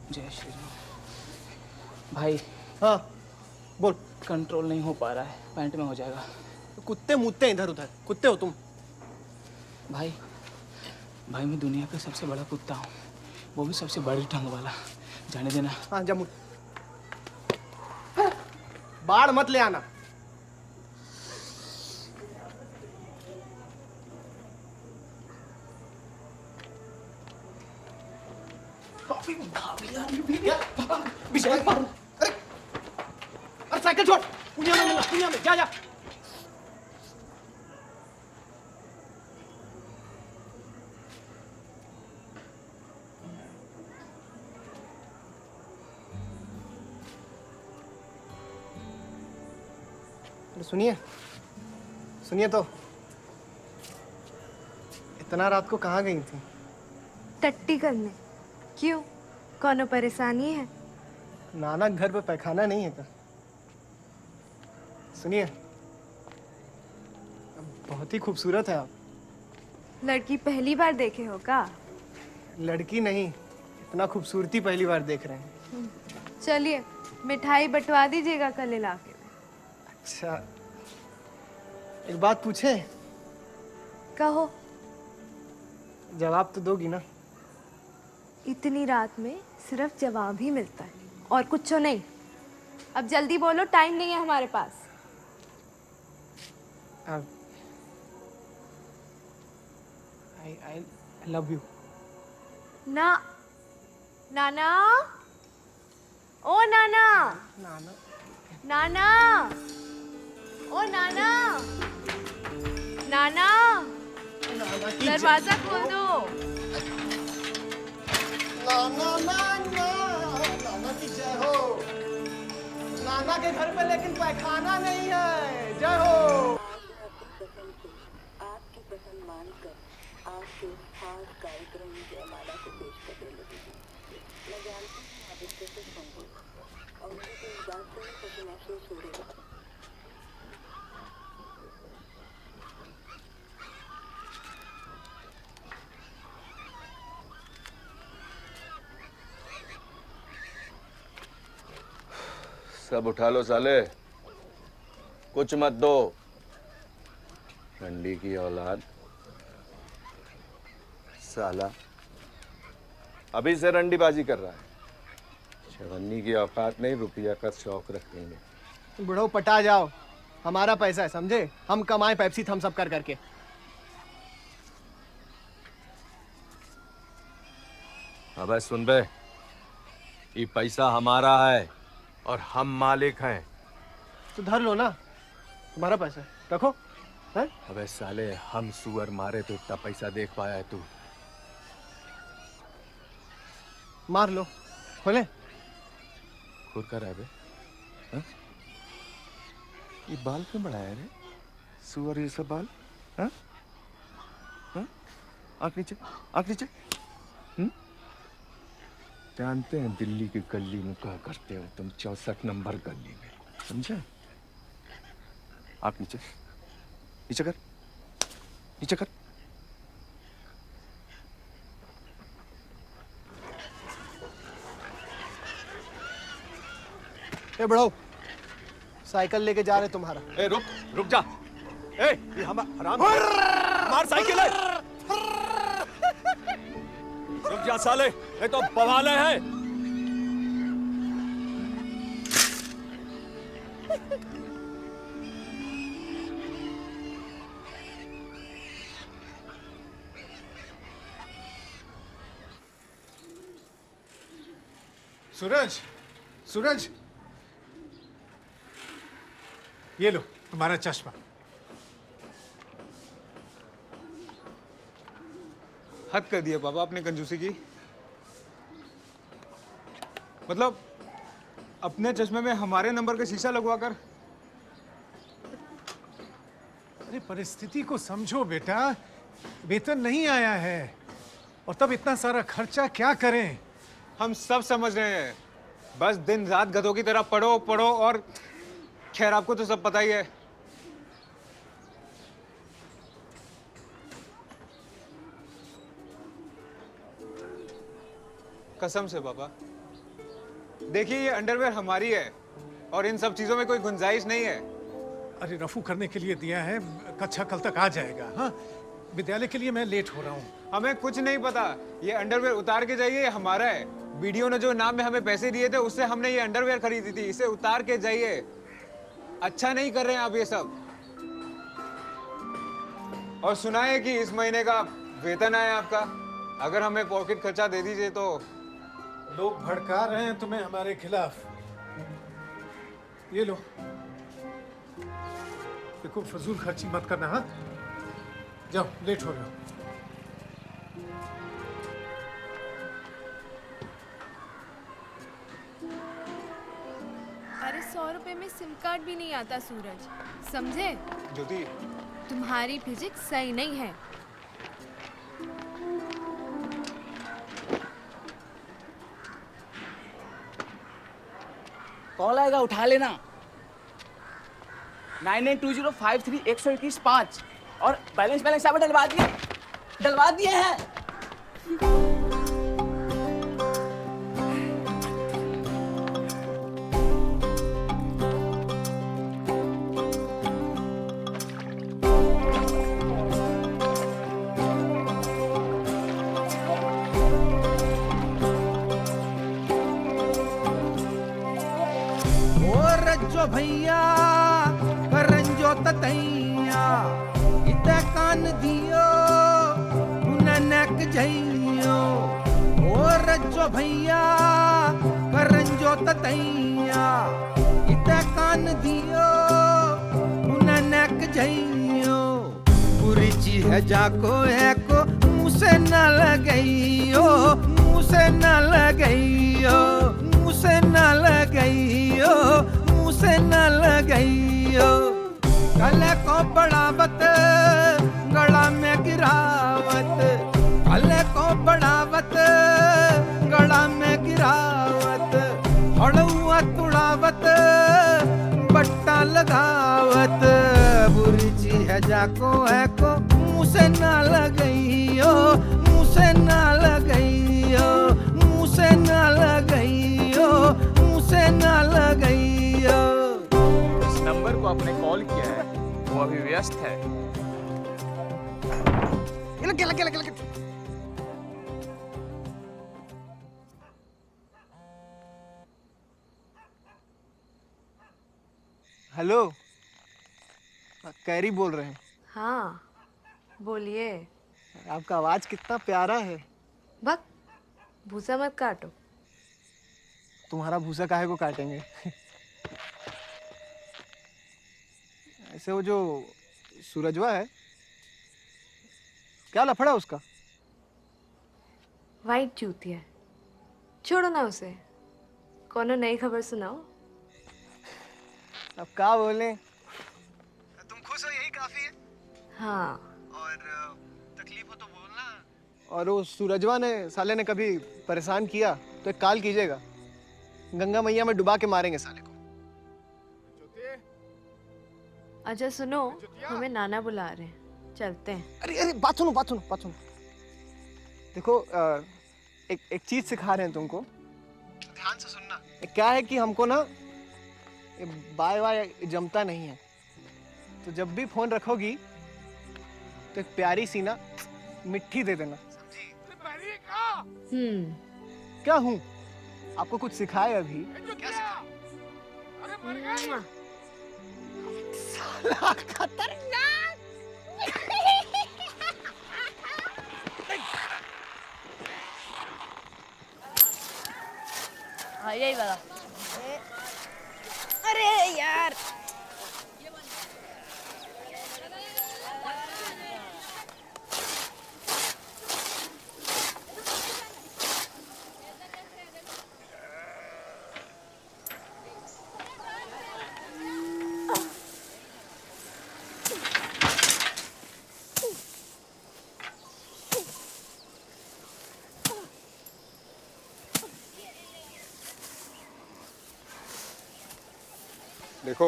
जय श्री राम। भाई हाँ बोल। कंट्रोल नहीं हो पा रहा है, पैंट में हो जाएगा। कुत्ते मुतते इधर उधर, कुत्ते हो तुम। भाई भाई मैं दुनिया का सबसे बड़ा कुत्ता हूँ, वो भी सबसे बड़ी टंग वाला। जाने देना। हाँ जा मुत। बाढ़ मत ले आना। अरे साइकिल छोड़, पुनिया में मिलना, पुनिया में जा जा। सुनिए सुनिए तो, इतना रात को कहाँ गई थी? टट्टी करने। क्यों, कौनो परेशानी है? नाना घर पे पैखाना नहीं है क्या? सुनिए, बहुत ही खूबसूरत है आप। लड़की पहली बार देखे हो का? लड़की नहीं, इतना खूबसूरती पहली बार देख रहे हैं। चलिए मिठाई बंटवा दीजिएगा कल इलाके में। अच्छा, एक बात पूछे? कहो। जवाब तो दोगी ना? इतनी रात में सिर्फ जवाब ही मिलता है और कुछ नहीं। अब जल्दी बोलो, टाइम नहीं है हमारे पास। I love you। ना नाना, ओ नाना, नाना, नाना, ओ नाना, नाना, दरवाजा खोल दो। नाना नाना, नाना की जय हो। नाना के घर पे लेकिन पैखाना नहीं है। जय हो। आपकी पसंद मानकर आपके खास कार्यक्रम जयमाला को पेश करने लगी हूँ। मैं जानती हूँ आप इससे खुश होंगे और मुझे तो इस बात से भी खुशी महसूस हो रही है। सब उठा लो साले, कुछ मत दो। रंडी की औलाद साला अभी से रंडीबाजी कर रहा है। चवन्नी की औकात नहीं, रुपया का शौक रखेंगे। बुढ़ो पटा जाओ, हमारा पैसा है समझे। हम कमाए पेप्सी थम्स अप कर करके। अबे सुन बे, ये पैसा हमारा है और हम मालिक हैं। तो धर लो ना, तुम्हारा पैसा है, रखो। है? अबे साले, हम सुअर मारे तो इतना पैसा देख पाया है तू? मार लो, खोले। खुद कर रहा है बे? हाँ? ये बाल क्यों बढ़ाया रे? सुअर ये सब बाल? हाँ? हाँ? आँख नीचे, आँख नीचे। जानते हैं दिल्ली की गली में क्या करते हो तुम, 64 नंबर गली में, समझे? आँख नीचे, नीचे कर, नीचे कर। ए बड़ो, साइकिल लेके जा रहे तुम्हारा। ए रुक, रुक जा। ए ये हम हराम, मार साइकिल है। रुक जा साले, ये तो बवाले हैं। सूरज, सूरज, ये लो तुम्हारा चश्मा। हद कर दिया पापा आपने कंजूसी की। मतलब अपने चश्मे में हमारे नंबर का शीशा लगवाकर। अरे परिस्थिति को समझो बेटा, वेतन नहीं आया है और तब इतना सारा खर्चा क्या करें। हम सब समझ रहे हैं, बस दिन रात गधों की तरह पढ़ो पढ़ो और खैर आपको तो सब पता ही है। कसम से पापा, देखिए ये अंडरवेयर हमारी है और इन सब चीजों में कोई गुंजाइश नहीं है। अरे रफू करने के लिए दिया है, कक्षा कल तक आ जाएगा। हाँ, विद्यालय के लिए मैं लेट हो रहा हूँ। हमें कुछ नहीं पता, ये अंडरवेयर उतार के जाइए, ये हमारा है। वीडियो ने जो इनाम में हमें पैसे दिए थे उससे हमने ये अंडरवेयर खरीदी थी, इसे उतार के जाइए। अच्छा नहीं कर रहे हैं आप ये सब। और सुना है कि इस महीने का वेतन आया आपका, अगर हमें पॉकेट खर्चा दे दीजिए तो। लोग भड़का रहे हैं तुम्हें हमारे खिलाफ। ये लो, देखो फजूल खर्ची मत करना। हाँ, जाओ, लेट हो रहे हो। अरे 100 रुपए में सिम कार्ड भी नहीं आता सूरज, समझे? ज्योति, तुम्हारी फिजिक्स सही नहीं है। कॉल आएगा, उठा लेना। 982053 और बैलेंस आप डलवा दिए हैं। रज्जो भैया करंजो ततैया इत कान दियो ननक जइयो। ओ रज्जो भैया करंजो ततैया इत कान दियो ननक जइयो। बुरी चीज है जाको है को मुँह से न लगइयो, मुँह से न लगइयो, मुँह से न लगइयो, से न लगइयो। कल को बढ़ावत गला में गिरावत, कल को बढ़ावत गला में गिरावत। हड़ुआ तुड़ावत बट्टा लगावत। बुरी चीज है जाको है को मुँह से न लगइयो, मुँह से न लगइयो, मुँह से न लगइयो, मुँह से न लगइयो। इस नंबर को आपने कॉल किया है, वो अभी व्यस्त है। हेलो, कैरी बोल रहे हैं। हाँ, बोलिए। आपका आवाज कितना प्यारा है। बक, भूसा मत काटो। तुम्हारा भूसा काहे को काटेंगे। ऐसे वो जो सूरजवा है, क्या लफड़ा उसका? वाइट चूतिया है, छोड़ो ना उसे। कोनो नई खबर सुनाओ। अब क्या बोले, तुम खुश हो यही काफी है। हाँ, और तकलीफ हो तो बोलना। और वो सूरजवा ने साले ने कभी परेशान किया तो एक काल कीजिएगा, गंगा मैया में डुबा के मारेंगे साले को। अच्छा सुनो, हमें नाना बुला रहे हैं, चलते हैं। अरे अरे बात सुनो, बात सुनो, बात सुनो। देखो एक चीज सिखा रहे हैं तुमको, ध्यान से सुनना। क्या है कि हमको ना बाय बाय जमता नहीं है, तो जब भी फोन रखोगी तो एक प्यारी सी ना मिट्टी दे देना, समझी? क्या हूँ? आपको कुछ सिखाए अभी? क्या सिखाए? साला खतरनाक। हाँ यही वाला। अरे यार देखो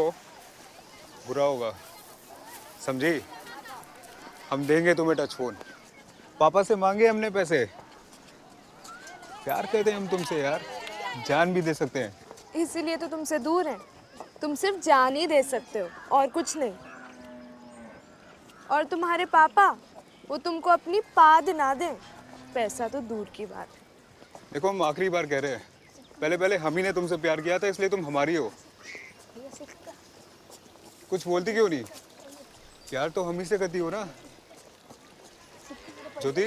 बुरा होगा, समझी? हम देंगे तुम्हें टच फोन। पापा से मांगे हमने पैसे। प्यार करते हैं हम तुमसे यार, जान भी दे सकते हैं। इसीलिए तो तुमसे दूर हैं। तुम सिर्फ जान ही दे सकते हो और कुछ नहीं। और तुम्हारे पापा, वो तुमको अपनी पाद ना दें, पैसा तो दूर की बात है। देखो हम आखिरी बार कह रहे हैं, पहले हम ही ने तुमसे प्यार किया था, इसलिए तुम हमारी हो। कुछ बोलती क्यों नहीं? प्यार तो हम ही से करती हो ना ज्योति?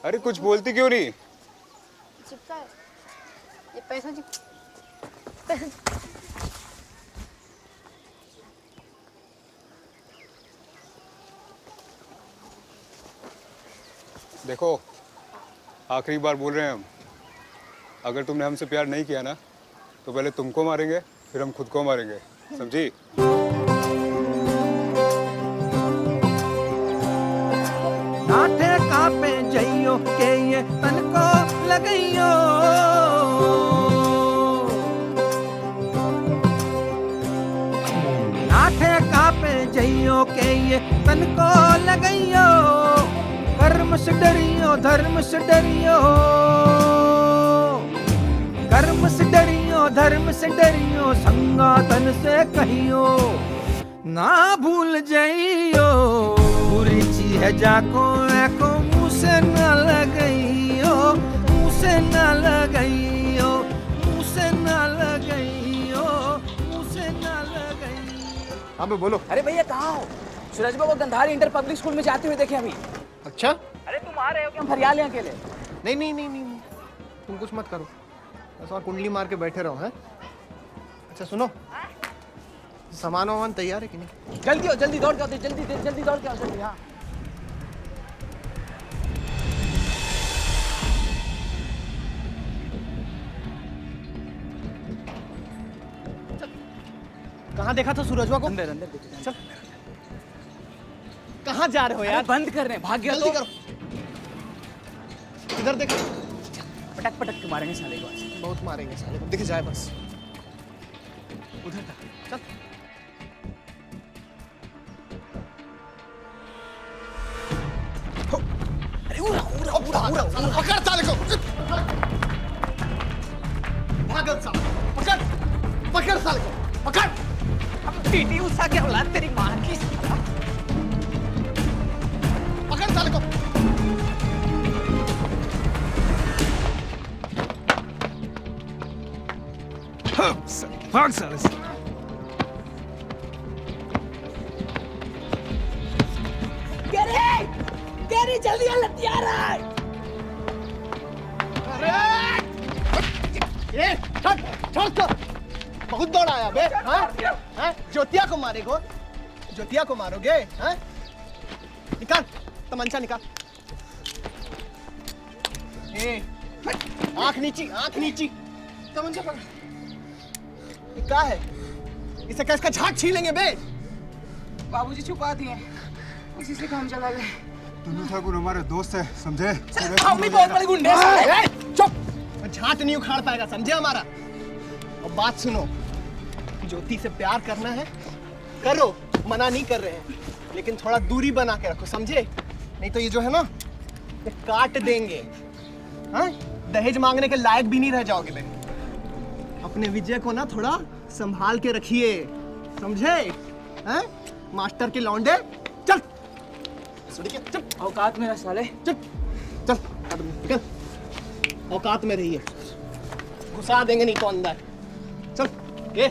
अरे कुछ बोलती क्यों नहीं? ये पैसा देखो आखिरी बार बोल रहे हैं हम, अगर तुमने हमसे प्यार नहीं किया ना तो पहले तुमको मारेंगे, फिर हम खुद को मारेंगे, समझी? नाठे कापे जइयो के ये तन को लगइयो, नाठे कापे जइयो के ये तन को लगइयो, कर्म से डरियो धर्म से डरियो, कर्म से डरियो धर्म से डरियो, संगा तन से कहियो ना भूल जाइयो, बुरी चीज है जाको एको मुँह से न लगइयो, मुँह से न लगइयो, मुँह से न लगइयो, मुँह से न लगइयो। हाँ मैं बोलो। अरे भैया कहाँ हो? सूरज बाबू गंधारी इंटर पब्लिक स्कूल में जाते हुए देखे अभी। अच्छा? अरे तुम आ रहे हो कि हम फरियाल हैं अकेले? नहीं, तुम कुछ मत करो, बस और कुंडली मार के बैठे रहो। हैं? अच्छा सुनो, सामान वामान तैयार है कि नहीं? जल्दी हो, जल्दी दौड़ के आओ, जल्दी दौड़ के आओ, जल्दी। हाँ कहाँ देखा था सूरजवा को? अंदर चल। कहाँ जा रहे हो यार? बंद कर रहे हैं, भाग गया जल्दी तो। करो। इधर देखो। पटक के मारेंगे साले को आज। बहुत मारेंगे साले को, दिख जाए बस। उधर था। चल। अरे उड़ा, पकड़ साले को। भागल साले, पकड़ साले को, पकड़। अब पीटी उषा के औलाद तेरी मां की। पकड़ साले को। भाग साले से। गैरी जल्दी आ, लत्ती आ रहा है। ये छोड़ तो। बहुत दौड़ाया बे। हाँ? ज्योतिया को मारेगो? ज्योतिया को मारोगे? हाँ? निकाल तमंचा निकाल। आंख नीची तमंचा पकड़। ये क्या है? इसे कैसे झाग छीलेंगे बे? बाबूजी छुपा दिए, इसी से काम चला गया। टुन्नू ठाकुर हमारे दोस्त है, समझे? हम भी बहुत बड़े गुंडे हैं। चुप। झाट नहीं उखाड़ पाएगा, समझे हमारा? और बात सुनो, ज्योति से प्यार करना है करो, मना नहीं कर रहे हैं, लेकिन थोड़ा दूरी बना के रखो, समझे? नहीं तो ये जो है ना, ये काट देंगे। हाँ? दहेज मांगने के लायक भी नहीं रह जाओगे बे। अपने विजय को ना थोड़ा संभाल के रखिए, समझे? हाँ? मास्टर के लौंडे, चल। चल। औकात में रह साले। चल निकल, औकात में रहिए, घुसा देंगे नहीं तो अंदर। चल ये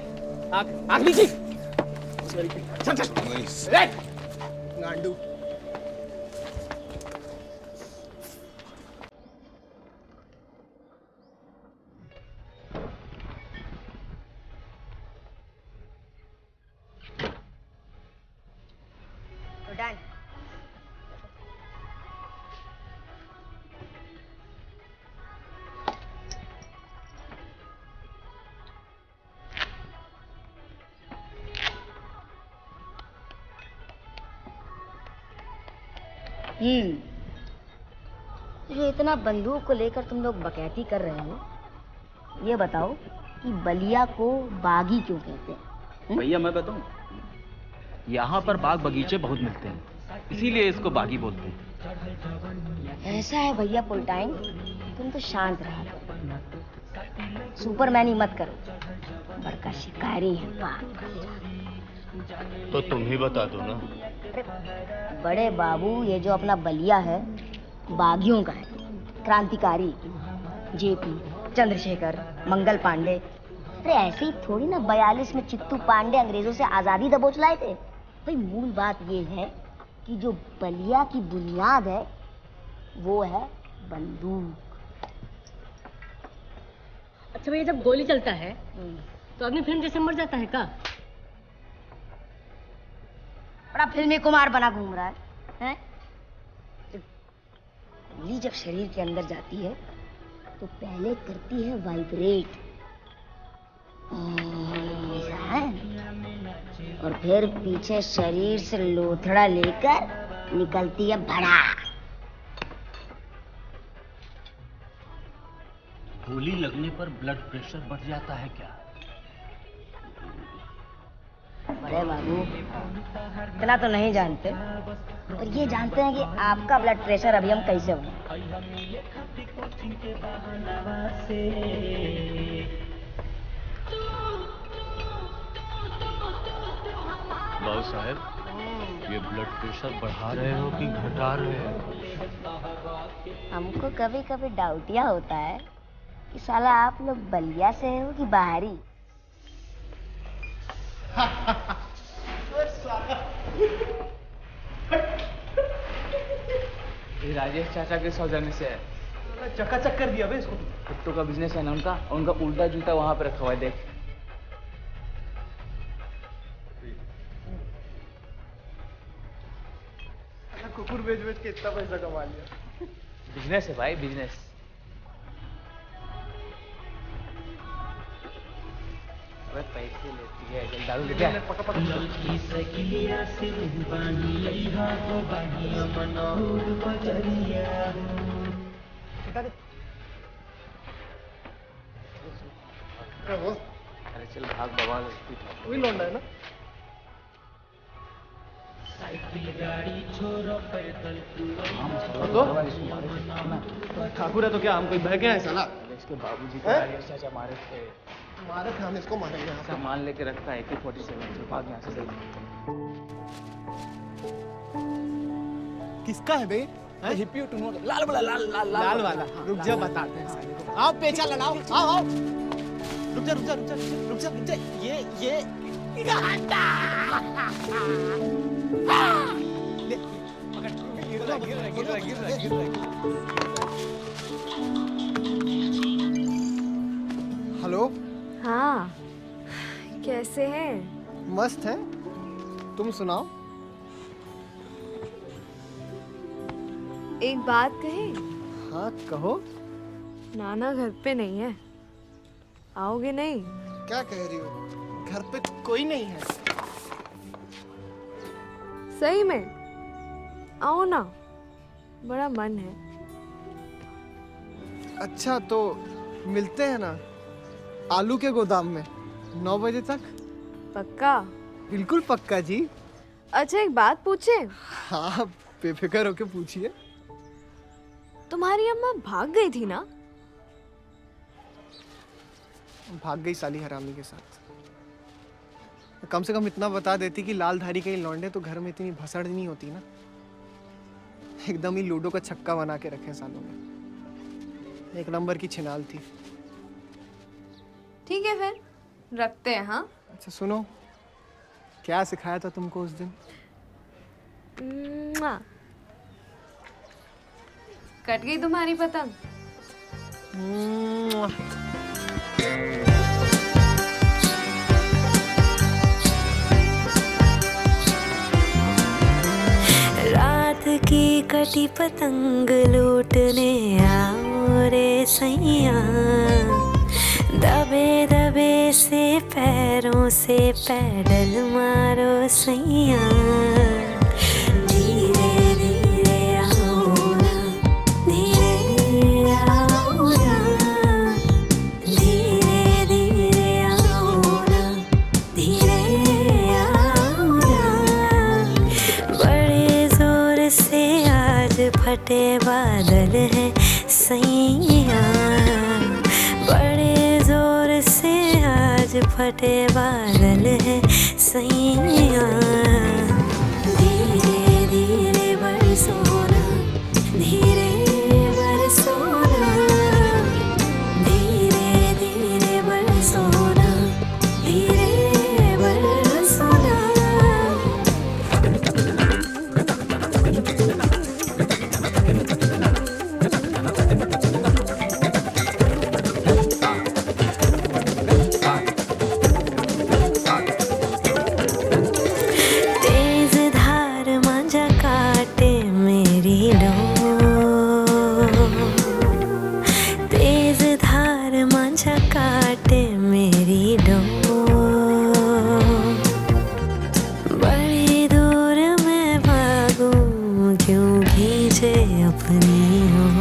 आग नीचे। चल गांडू। जो इतना बंदूक को लेकर तुम लोग बकैती कर रहे हो, ये बताओ कि बलिया को बागी क्यों कहते हैं? भैया मैं बताऊं, यहाँ पर बाग बगीचे बहुत मिलते हैं, इसीलिए इसको बागी बोलते हैं। ऐसा है भैया फुल टाइम, तुम तो शांत रहा करो, सुपरमैनी मत करो, बड़का शिकारी है बाप। तो तुम ही बता दो ना। बड़े बाबू, ये जो अपना बलिया है बागियों का है, क्रांतिकारी जेपी, चंद्रशेखर, मंगल पांडे। अरे ऐसे ही थोड़ी ना 42 में चित्तू पांडे अंग्रेजों से आजादी दबोच लाए थे। भाई मूल बात ये है कि जो बलिया की बुनियाद है वो है बंदूक। अच्छा भैया, जब गोली चलता है तो आदमी फिल्म जैसे मर जाता है का? बड़ा फिल्मी कुमार बना घूम रहा है? गोली जब शरीर के अंदर जाती है तो पहले करती है वाइब्रेट, और फिर पीछे शरीर से लोथड़ा लेकर निकलती है भड़ा। गोली लगने पर ब्लड प्रेशर बढ़ जाता है क्या? बड़े बाबू, इतना तो नहीं जानते, पर ये जानते हैं कि आपका ब्लड प्रेशर अभी हम कैसे हो। बाबू साहब, ये ब्लड प्रेशर बढ़ा रहे हो कि घटा रहे हो? हमको कभी कभी डाउटिया होता है कि साला आप लोग बलिया से हो कि बाहरी। ये राजेश चाचा के सौजन्य से है। चकाचक कर दिया बे इसको। कुत्तों का बिजनेस है ना उनका, और उनका उल्टा जूता वहां पे रखा हुआ है, देख। कुकुर बेच बेच के इतना पैसा कमा लिया। बिजनेस है भाई, बिजनेस। अबे पैसे लेती है, जल्दी दारू लेते हैं। अरे चल भाग बवाल, वही लौंडा है ना? ठाकुर है तो क्या हम कोई बह गए हैं साला? इसके बाबूजी को राजेश चाचा मारे थे। मारे थे, हम इसको मारेंगे। सामान लेके रखा है AK-47 से, भाग यहाँ से। किसका है बे? हिप्पी टुनो लाल वाला, लाल वाला। रुक जा, बताते हैं साले को। आओ पेचा लड़ाओ, आओ आओ। रुक जा रुक जा रुक जा रुक जा रुक जा। ये हेलो। हाँ, कैसे हैं? मस्त है, तुम सुनाओ। एक बात कहे? हाँ कहो। नाना घर पे नहीं है, आओगे नहीं? क्या कह रही हो? घर पे कोई नहीं है। सही में? आओ ना, बड़ा मन है। अच्छा तो मिलते हैं ना, आलू के गोदाम में 9 बजे तक। पक्का? बिल्कुल पक्का जी। अच्छा एक बात पूछे? हाँ बेफिक्र होके पूछिए। तुम्हारी अम्मा भाग गई थी ना? भाग गई साली हरामी के साथ। कम से कम इतना बता देती कि लालधारी के लौंडे तो घर में इतनी भसड़ नहीं होती ना। एकदम ही लूडो का छक्का बना के रखे सालों में। एक नंबर की छिनाल थी। ठीक है फिर रखते हैं। हाँ अच्छा सुनो, क्या सिखाया था तुमको उस दिन? कट गई तुम्हारी पतंग। रात की कटी पतंग लूटने आओ रे सैया, दबे दबे से पैरों से पैडल मारो सैया, धीरे धीरे आओ फटे बादल है सैया, बड़े जोर से आज फटे बादल है सैया। धीरे धीरे बरसोना, धीरे बरसोना, धीरे धीरे बरसोना, धीरे बरसोना। तेज धार मांझा काटे मेरी डोर, तेज धार मांझा काटे मेरी डोर। बड़ी दूर मैं भागूं क्यों खींचे अपनी ओर।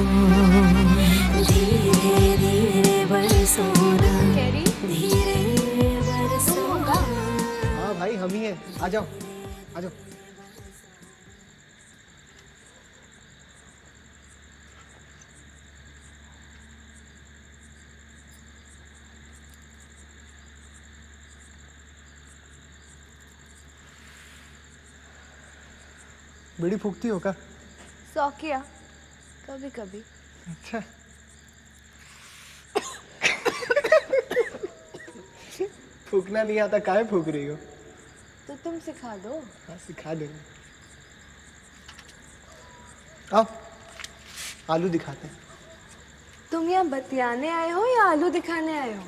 धीरे धीरे बरसोना, धीरे बरसोना। हाँ भाई हम ही हैं, आ जाओ आ जाओ। बीड़ी फूकती हो क्या? शौकिया कभी कभी। अच्छा फूकना नहीं आता, काहे फूक रही हो? तो तुम सिखा दो। हाँ सिखा देंगे। आओ आलू दिखाते हैं। तुम यहाँ बतियाने आए हो या आलू दिखाने आए हो?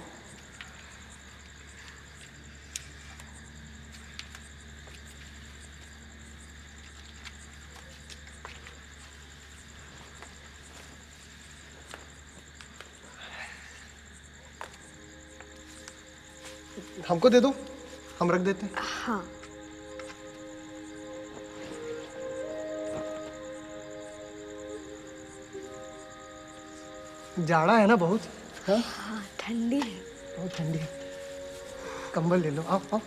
हमको दे दो, हम रख देते हैं। हाँ। जाड़ा है ना बहुत? हाँ हाँ ठंडी है। बहुत ठंडी है, कंबल ले लो। आओ आओ।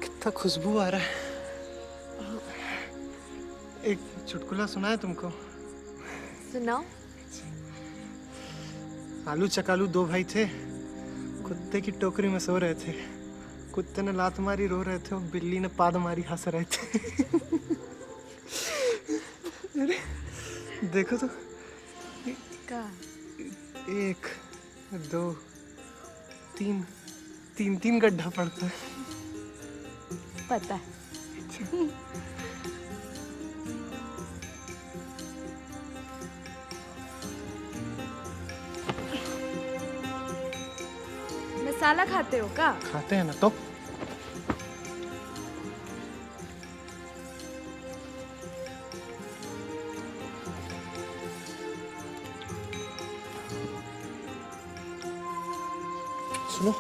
कितना खुशबू आ रहा है। एक चुटकुला सुना है तुमको? सुनाओ। आलू चकालू दो भाई थे, कुत्ते की टोकरी में सो रहे थे। कुत्ते ने लात मारी रो रहे थे और बिल्ली ने पाद मारी हंस रहे थे। अरे देखो तो, का? एक दो तीन, तीन तीन गड्ढा पड़ता है। पता है। मसाला खाते हो का? खाते हैं ना तो। सुनो,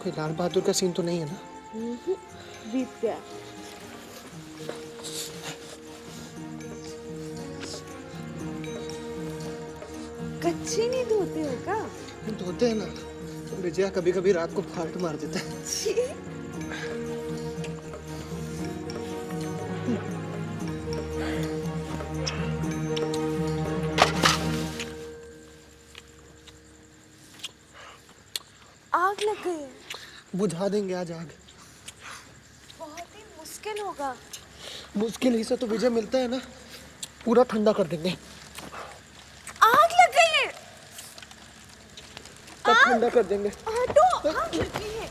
कोई लाल बहादुर का सीन तो नहीं है ना? विद्या। कच्ची नहीं धोते हो का? धोते हैं ना, विजया कभी कभी रात को फाल्ट मार देता है। छी। आग लग गई है। बुझा देंगे आज आग। बहुत ही मुश्किल होगा। मुश्किल ही से तो विजय मिलता है ना, पूरा ठंडा कर देंगे। आग लग गई है। तब ठंडा कर देंगे। हटो, आग लग गई है।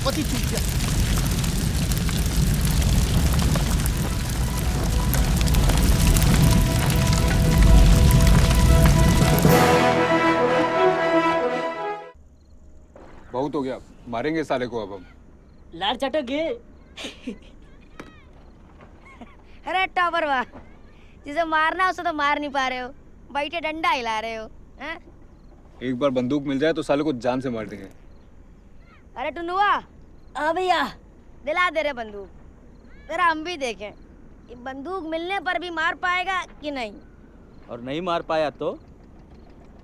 पति चूक गया। बहुत हो गया, मारेंगे साले को अब हम। लार चटक गए। अरे टावर वाह, जिसे मारना उसे तो मार नहीं पा रहे हो, बैठे डंडा हिला रहे हो हैं? एक बार बंदूक मिल जाए तो साले को जान से मार देंगे। अरे टुनुआ, हाँ भैया, दिला दे रहे बंदूक, जरा हम भी देखें। ये बंदूक मिलने पर भी मार पाएगा कि नहीं? और नहीं मार पाया तो?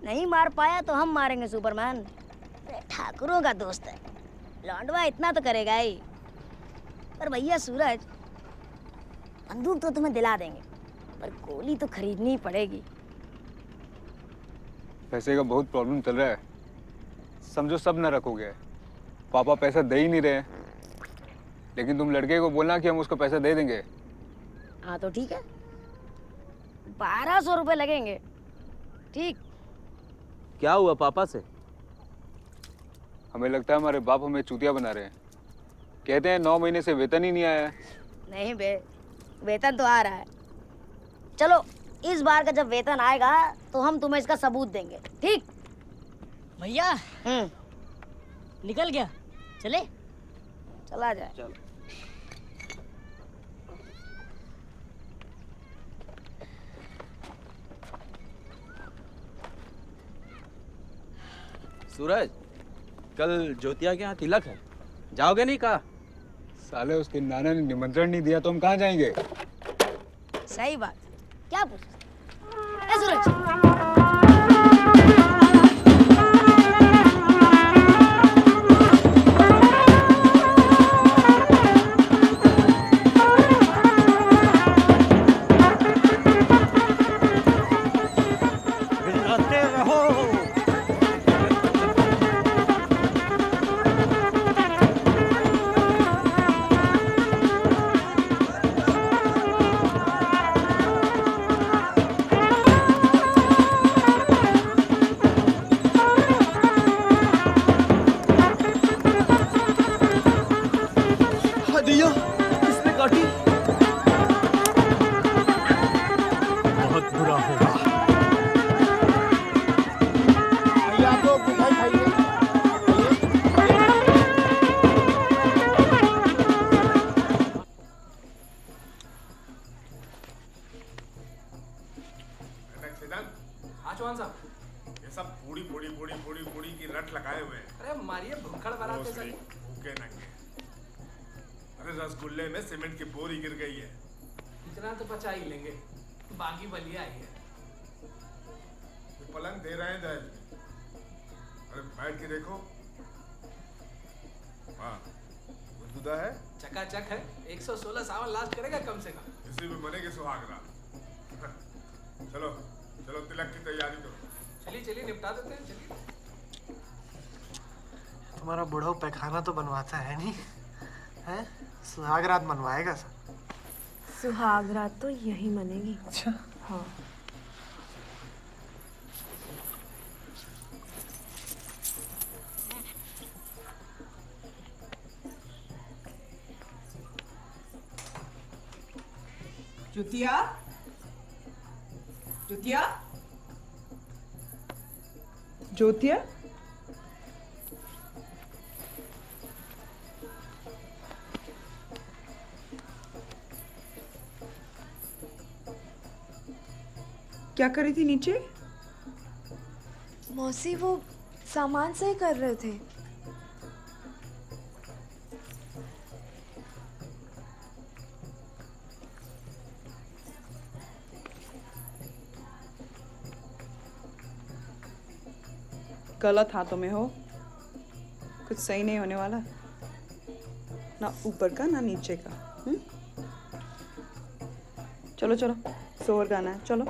नहीं मार पाया तो हम मारेंगे सुपरमैन। अरे ठाकुरों का दोस्त है, लौंडवा इतना तो करेगा ही। पर भैया सूरज, बंदूक तो तुम्हें दिला देंगे, पर गोली तो खरीदनी ही पड़ेगी। पैसे का बहुत प्रॉब्लम चल रहा है, समझो सब न रखोगे। पापा पैसा दे ही नहीं रहे, लेकिन तुम लड़के को बोलना कि हम उसको पैसा दे देंगे। हाँ तो ठीक है, 1200 रुपए लगेंगे। ठीक। क्या हुआ पापा से? हमें लगता है हमारे बाप हमें चूतिया बना रहे हैं। कहते हैं 9 महीने से वेतन ही नहीं आया है। नहीं बे, वेतन तो आ रहा है। चलो इस बार का जब वेतन आएगा तो हम तुम्हें इसका सबूत देंगे। ठीक भैया? निकल गया, चले? चला जाए। चलो। सूरज, कल ज्योतिया के यहाँ तिलक है, जाओगे नहीं? कहा साले उसके नाना ने निमंत्रण नहीं दिया तो हम कहाँ जाएंगे? सही बात। क्या पूछ? ए सूरज, किसने काटी? बहुत बुरा होगा। भैया आप लोग मिठाई खाइए। हाँ चौहान साहब, ये सब पूड़ी पूड़ी पूड़ी पूड़ी पूड़ी की रट लगाए हुए हैं। अरे मारिए भूखड़ बनाते सर। भूखे नंगे। अरे रसगुल्ले में सीमेंट की बोरी गिर गई है। इतना तो बचा ही लेंगे, बागी बलिया आई है। ये पलंग दे रहे हैं दहेज में। अरे बैठ के देखो। हाँ, गुदगुदा है, चकाचक है। 116 सावन लास्ट करेगा कम से कम। इसी में बनेगी सुहागरा। चलो चलो, तिलक की तैयारी करो। चलिए चलिए, निपटा देते हैं। चलिए। तुम्हारा बुढ़ऊ पैखाना तो बनवाता है नहीं है? सुहागरात मनवाएगा सब। सुहागरात तो यही मनेगी। अच्छा। हाँ। ज्योतिया, ज्योतिया, ज्योतिया, क्या कर रही थी नीचे? मौसी वो सामान सही कर रहे थे। गलत हाथों में हो, कुछ सही नहीं होने वाला, ना ऊपर का ना नीचे का। चलो चलो, शोर गाना है, चलो।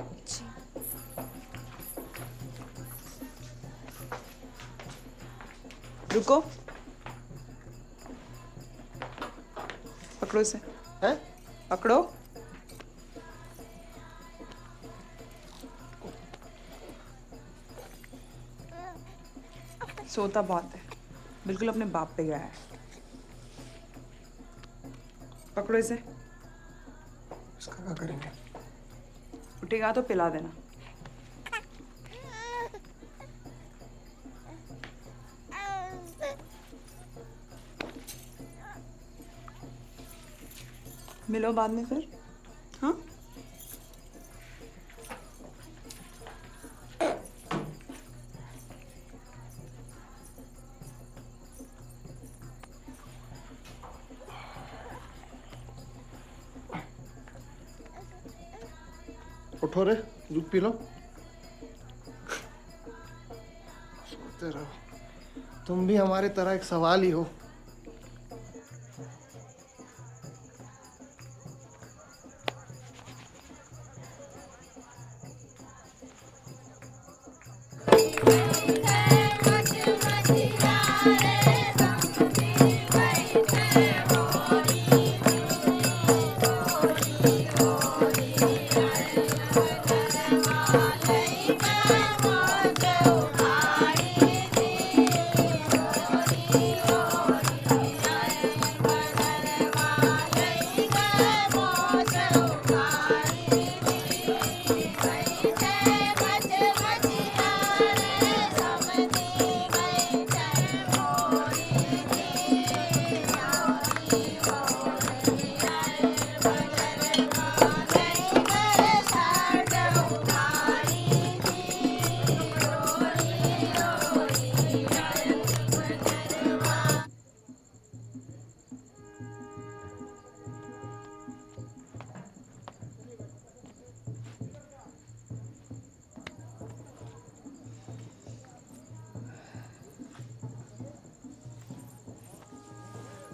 रुको, पकड़ो इसे। हैं? पकड़ो। सोता बहुत है, बिल्कुल अपने बाप पे गया है। पकड़ो इसे। इसका क्या करेंगे? उठेगा तो पिला देना। मिलो बाद में फिर। हाँ, उठो रे, दूध पी लो। सोते रहो, तुम भी हमारे तरह एक सवाल ही हो।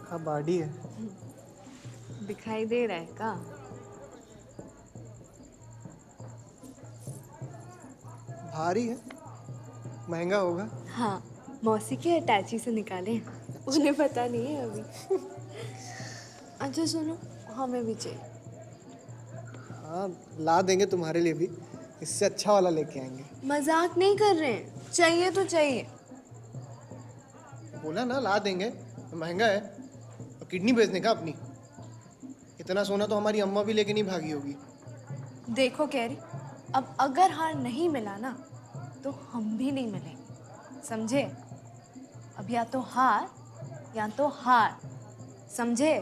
हाँ, बॉडी है। दिखाई दे रहा है का? भारी है, महंगा होगा। हाँ, मौसी के अटैची से निकाले, उन्हें पता नहीं है अभी। अच्छा सुनो, हमें भी चाहिए। हाँ, ला देंगे तुम्हारे लिए भी, इससे अच्छा वाला लेके आएंगे। मजाक नहीं कर रहे हैं, चाहिए तो चाहिए। बोला ना ला देंगे, महंगा है। और किडनी बेचने का अपनी, इतना सोना तो हमारी अम्मा भी लेके नहीं भागी होगी। देखो कैरी, अब अगर हार नहीं मिला ना तो हम भी नहीं मिलेंगे, समझे? अब या तो हार या तो हार, समझे?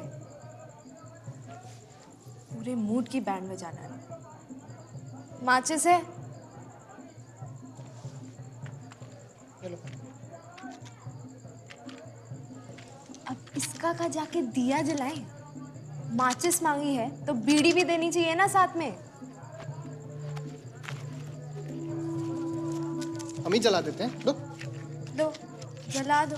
पूरे मूड की बैंड बजाना है। माचिस है? चलो। अब इसका का जाके दिया जलाएं। माचिस मांगी है तो बीड़ी भी देनी चाहिए ना साथ में। हम ही जला देते हैं, दो। दो, जला दो।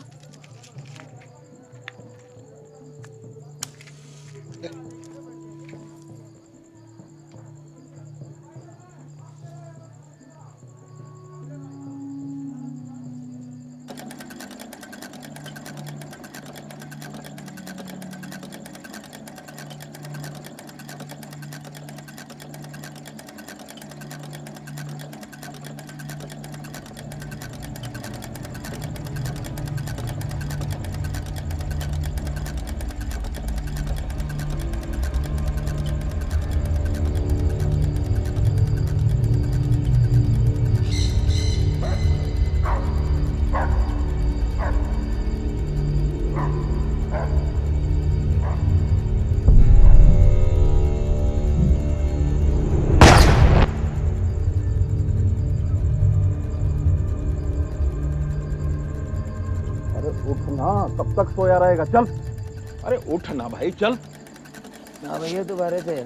कब तक सोया रहेगा? चल। अरे उठ ना भाई, चल। ना भैया दोबारा थे।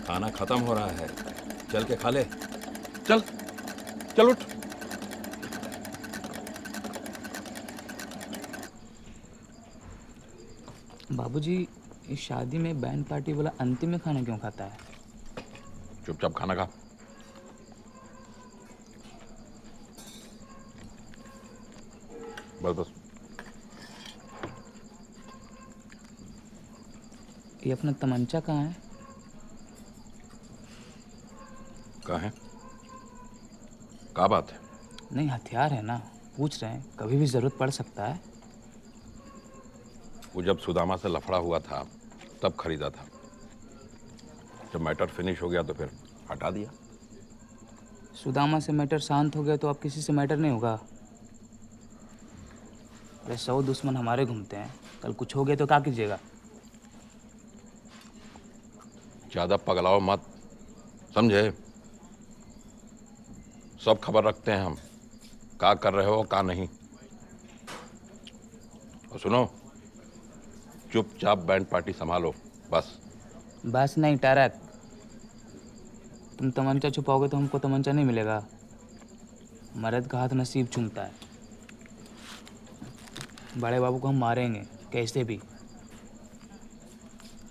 खाना खत्म हो रहा है, चल के खा ले। चल चल उठ। बाबूजी, इस शादी में बैंड पार्टी वाला अंतिम में खाना क्यों खाता है? चुपचाप खाना खा। बस बस। ये अपना तमंचा कहाँ है? कहाँ है? क्या बात है? नहीं, हथियार है ना, पूछ रहे हैं, कभी भी जरूरत पड़ सकता है। वो जब सुदामा से लफड़ा हुआ था तब खरीदा था, जब मैटर फिनिश हो गया तो फिर हटा दिया। सुदामा से मैटर शांत हो गया तो अब किसी से मैटर नहीं होगा। अरे 100 दुश्मन हमारे घूमते हैं, कल कुछ हो गया तो क्या कीजिएगा? ज्यादा पगलाओ मत, समझे? सब खबर रखते हैं हम, क्या कर रहे हो क्या नहीं। और सुनो, चुपचाप बैंड पार्टी संभालो, बस। बस नहीं, टरक। तुम तमंचा छुपाओगे तो हमको तमंचा नहीं मिलेगा। मर्द का हाथ नसीब चूमता है। बड़े बाबू को हम मारेंगे कैसे भी।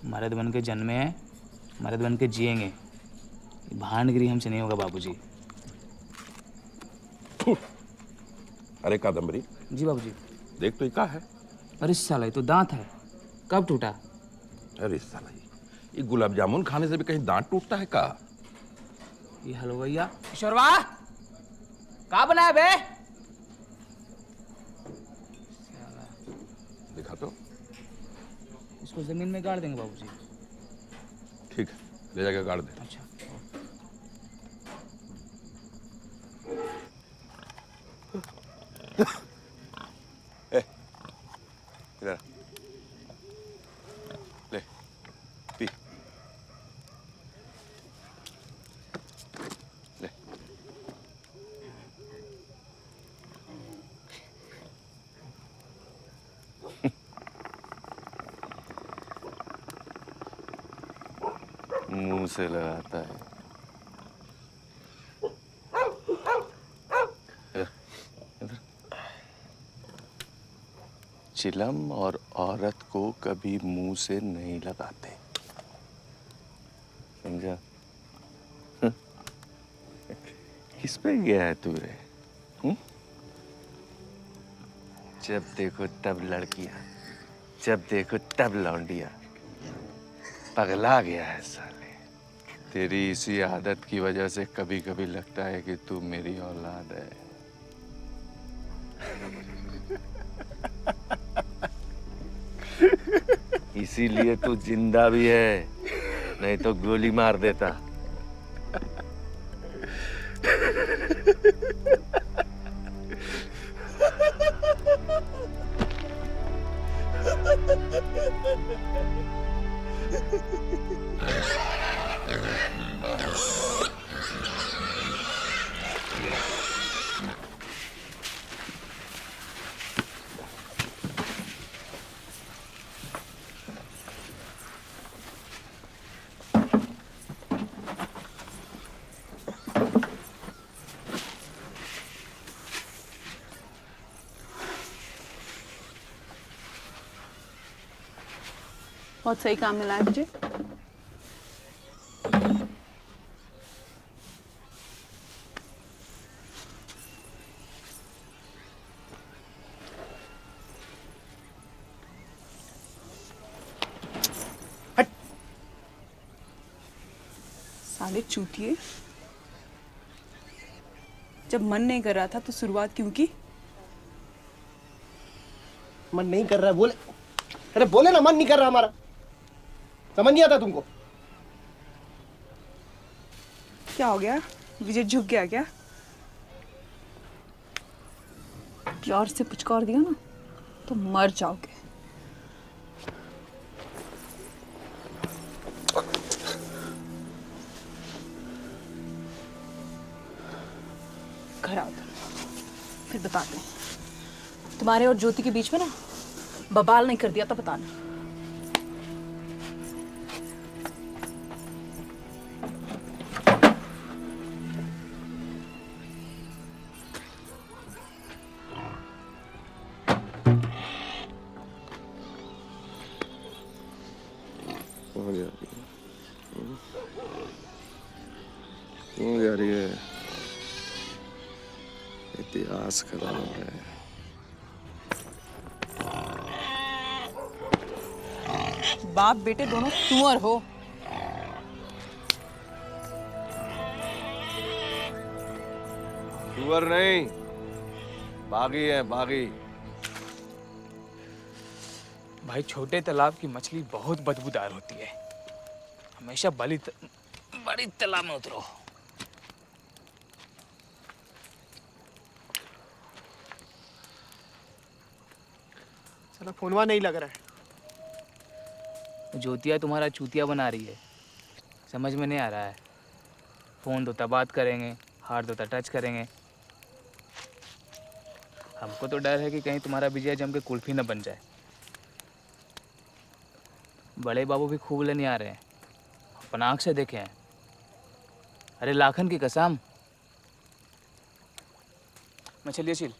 मर्द बन के जन्मे हैं, मर्द बन के जिएंगे। भांडगिरी हमसे नहीं होगा बाबूजी। अरे कादम्बरी। जी बाबूजी। देख तो ये क्या है? अरे साला ये तो दांत है। कब टूटा? अरे साला ये गुलाब जामुन खाने से भी कहीं दांत टूटता है का? ये हलवैया किशोरवा कहाँ बनाया बे? दिखा तो। इसको जमीन में गाड़ देंगे बाबूजी। ठीक है, ले जाकर गाड़ दे। अच्छा। इधर ले पी ले। मुंह से लगाता है। चिलम और औरत को कभी मुंह से नहीं लगाते, समझा? किस पे गया है तू रे? जब देखो तब लड़कियां, जब देखो तब लौंडिया। पगला गया है साले। तेरी इसी आदत की वजह से कभी कभी लगता है कि तू मेरी औलाद है। इसीलिए तू जिंदा भी है, नहीं तो गोली मार देता। बहुत सही काम मिला है मुझे। साले चूतिए, जब मन नहीं कर रहा था तो शुरुआत क्यों की? मन नहीं कर रहा है बोले। अरे बोले ना, मन नहीं कर रहा हमारा। समझ नहीं आता तुमको? क्या हो गया? विजय झुक गया क्या? प्यार से पुचकार दिया ना तो मर जाओगे। घर आओ फिर बताते हैं। तुम्हारे और ज्योति के बीच में ना बवाल नहीं कर दिया तो बताना। क्यों जा रही है? इतिहास खराब है। बाप बेटे दोनों सुअर हो। सुअर नहीं, बागी है, बागी। भाई छोटे तालाब की मछली बहुत बदबूदार होती है। हमेशा बड़ी तालाब में उतरो। चलो फोनवा नहीं लग रहा है। ज्योतिया तुम्हारा चूतिया बना रही है, समझ में नहीं आ रहा है। फोन धोता बात करेंगे, हाथ धोता टच करेंगे। हमको तो डर है कि कहीं तुम्हारा विजय जम के कुल्फी न बन जाए। बड़े बाबू भी खूब लेने आ रहे हैं, अपन आँख से देखे हैं। अरे लाखन की कसम। मछली छील।